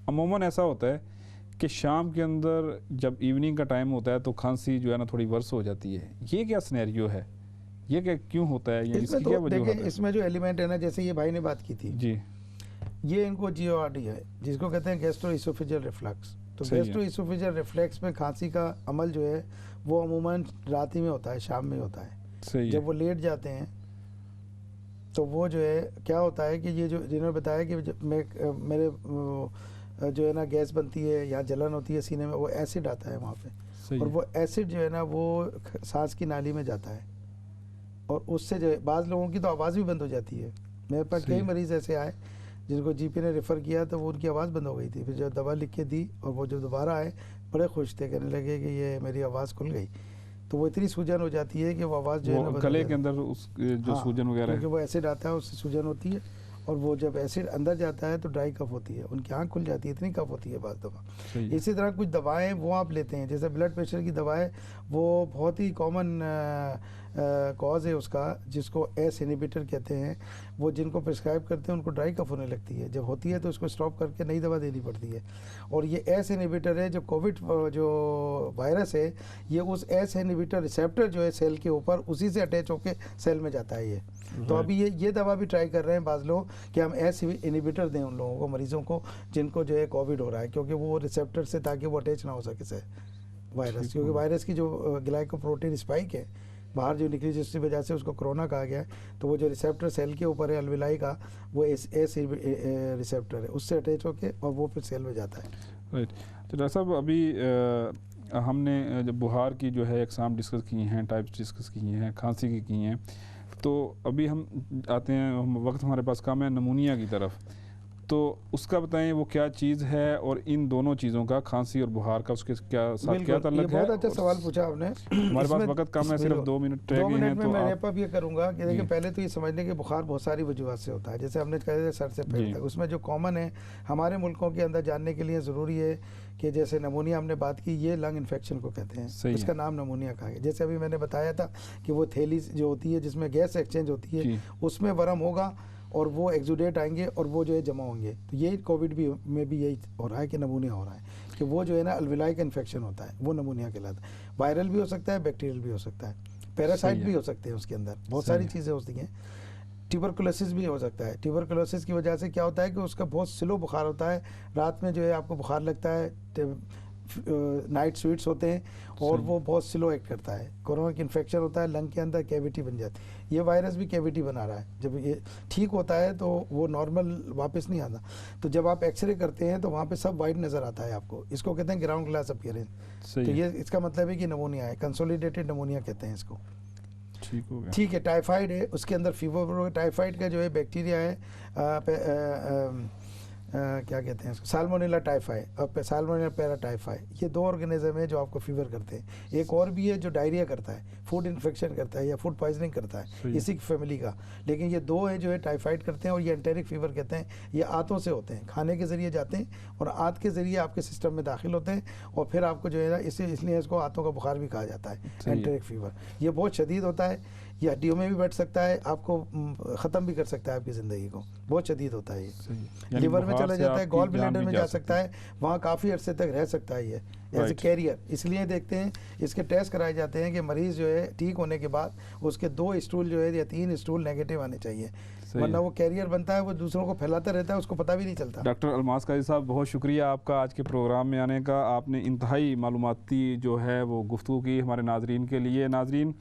अमूमन ऐसा होता है कि शाम के अंदर जब इवनिंग का टाइम होता है तो खांसी जो है ना थोड़ी वर्स हो जाती है। ये क्या सिनेरियो है, ये क्या क्यों होता है, ये इसकी क्या वजह है? इसमें जो एलिमेंट है ना, जैसे ये भाई ने बात की थी जी, ये इनको GERD है जिसको कहते हैं गैस्ट्रोइसोफेजियल रिफ्लक्स। तो गैस्ट्रोइसोफेजियल रिफ्लक्स में खांसी का अमल जो है वो अमूमन रात ही में होता है, शाम में होता है। जब वो लेट जाते हैं तो वो जो है क्या होता है कि ये जो जिन्होंने बताया कि मेरे जो है ना गैस बनती है या जलन होती है सीने में, वो एसिड आता है वहाँ पे और वो एसिड जो है ना वो सांस की नाली में जाता है और उससे जो है बाज़ लोगों की तो आवाज़ भी बंद हो जाती है। मेरे पास कई मरीज़ ऐसे आए जिनको GP ने रेफ़र किया तो वो उनकी आवाज़ बंद हो गई थी। फिर जब दवा लिख के दी और वो जब दोबारा आए बड़े खुश थे, कहने लगे कि ये मेरी आवाज़ खुल गई। तो वो इतनी सूजन हो जाती है कि वो आवाज़ जो है ना गले के अंदर उस जो सूजन वगैरह क्योंकि वो एसिड आता है उससे सूजन होती है और वो जब एसिड अंदर जाता है तो ड्राई कफ होती है, उनकी आंख खुल जाती है, इतनी कफ होती है बाज़ दफ़ा। इसी तरह कुछ दवाएं वो आप लेते हैं, जैसे ब्लड प्रेशर की दवाएं, वो बहुत ही कॉमन कॉज है उसका, जिसको एस इनहिबिटर कहते हैं। वो जिनको प्रिस्क्राइब करते हैं उनको ड्राई कफ होने लगती है, जब होती है तो उसको स्टॉप करके नई दवा देनी पड़ती है। और ये एस इनहिबिटर है, जो कोविड जो वायरस है ये उस एस इनहिबिटर रिसेप्टर जो है सेल के ऊपर उसी से अटैच होकर सेल में जाता है ये। तो अभी ये दवा भी ट्राई कर रहे हैं बाज़ लोग कि हम एस इनहिबिटर दें उन लोगों को, मरीज़ों को जिनको जो है कोविड हो रहा है, क्योंकि वो रिसेप्टर से ताकि वो अटैच ना हो सके से वायरस, क्योंकि वायरस की जो ग्लाइकोप्रोटीन स्पाइक है बाहर जो निकली जिसकी वजह से उसको कोरोना कहा गया है। तो वो जो रिसेप्टर सेल के ऊपर है अलविलाई का, वो एस रिसेप्टर है, उससे अटैच होके और वो फिर सेल में जाता है। राइट। तो डॉक्टर साहब अभी हमने जब बुखार की जो है एग्जाम डिस्कस किए हैं, टाइप्स डिस्कस किए हैं, खांसी की हैं, तो अभी हम आते हैं, वक्त हमारे पास कम है, नमूनिया की तरफ। तो उसका बताएं वो क्या चीज़ है और इन दोनों चीज़ों का, खांसी और बुखार का, उसके साथ क्या ताल्लुक है? बहुत अच्छा सवाल पूछा आपने। हमारे पास वक्त कम है, सिर्फ 2 मिनट रह गए हैं। तो मैं रैप अप ये करूँगा कि देखिए पहले तो ये समझने के बुखार बहुत सारी वजूहत से होता है, जैसे हमने कहा सर से पैर तक। उसमें जो कॉमन है हमारे मुल्कों के अंदर जानने के लिए ज़रूरी है कि जैसे नमूनिया हमने बात की, ये लंग इन्फेक्शन को कहते हैं, इसका नाम नमूनिया कहा गया। जैसे अभी मैंने बताया था कि वो थैली जो होती है जिसमें गैस एक्सचेंज होती है, उसमें वर्म होगा और वो एक्सुडेट आएंगे और वो जो है जमा होंगे। तो यही कोविड भी में भी यही हो रहा है कि नमूनिया हो रहा है, कि वो जो है ना अलविलाई का इन्फेक्शन होता है, वो नमूनिया कहलाता है। वायरल भी हो सकता है, बैक्टीरियल भी हो सकता है, पैरासाइट भी हो सकते हैं, उसके अंदर बहुत सारी चीज़ें होती हैं। ट्यूबरकुलोसिस भी हो सकता है। ट्यूबरकुलोसिस की वजह से क्या होता है कि उसका बहुत स्लो बुखार होता है, रात में जो है आपको बुखार लगता है, नाइट स्वीट्स होते हैं और वो बहुत स्लो एक्ट करता है। कोरोना की इन्फेक्शन होता है, लंग के अंदर कैविटी बन जाती है, ये वायरस भी कैविटी बना रहा है। जब ये ठीक होता है तो वो नॉर्मल वापस नहीं आता। तो जब आप एक्सरे करते हैं तो वहाँ पे सब वाइट नज़र आता है आपको, इसको कहते हैं ग्राउंड ग्लास अपीयरेंस। तो ये इसका मतलब है कि नमूनिया है, कंसोलिडेटेड नमूनिया कहते हैं इसको। ठीक हो गया। ठीक है, टाइफाइड है, उसके अंदर फीवर। टाइफाइड का जो है बैक्टीरिया है, क्या कहते हैं इसको, साल्मोनेला टाइफाई और साल्मोनेला पैराटाइफाई, ये 2 ऑर्गेनिज्म है जो आपको फीवर करते हैं। एक और भी है जो डायरिया करता है, फूड इन्फेक्शन करता है या फूड पॉइजनिंग करता है, इसी की फैमिली का। लेकिन ये 2 है जो है टाइफाइड करते हैं और ये एंटेरिक फीवर कहते हैं। ये आंतों से होते हैं, खाने के ज़रिए जाते हैं और आंत के ज़रिए आपके सिस्टम में दाखिल होते हैं और फिर आपको जो है ना इसलिए इसको आंतों का बुखार भी कहा जाता है, एंटेरिक फीवर। ये बहुत शदीद होता है, ये हड्डियों में भी बैठ सकता है, आपको ख़त्म भी कर सकता है आपकी ज़िंदगी को, बहुत शदीद होता है ये। लिवर में चला जाता है, गॉल ब्लैडर में जा सकता है, वहाँ काफ़ी अरसे तक रह सकता है ये एज ए कैरियर। इसलिए देखते हैं, इसके टेस्ट कराए जाते हैं कि मरीज़ जो है ठीक होने के बाद उसके 2 स्टूल जो है या 3 स्टूल नेगेटिव आने चाहिए, वरना वो कैरियर बनता है, वो दूसरों को फैलाता रहता है, उसको पता भी नहीं चलता। डॉक्टर अलमास काजी साहब, बहुत शुक्रिया आपका आज के प्रोग्राम में आने का। आपने इंतहाई मालूमाती जो है वो गुफ्तगू की हमारे नाजरीन के लिए। नाजरीन,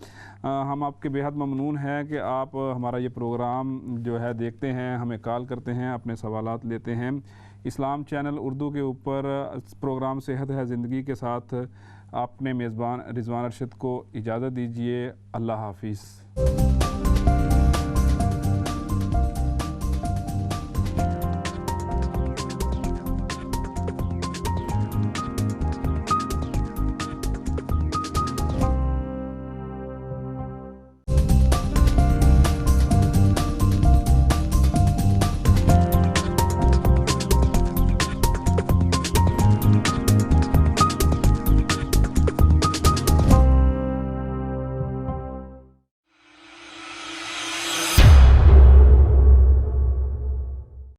हम आपके बेहद ममनून हैं कि आप हमारा ये प्रोग्राम जो है देखते हैं, हमें कॉल करते हैं, अपने सवालात लेते हैं। इस्लाम चैनल उर्दू के ऊपर प्रोग्राम सेहत है ज़िंदगी के साथ अपने मेज़बान रिजवान अरशद को इजाज़त दीजिए। अल्लाह हाफिज़।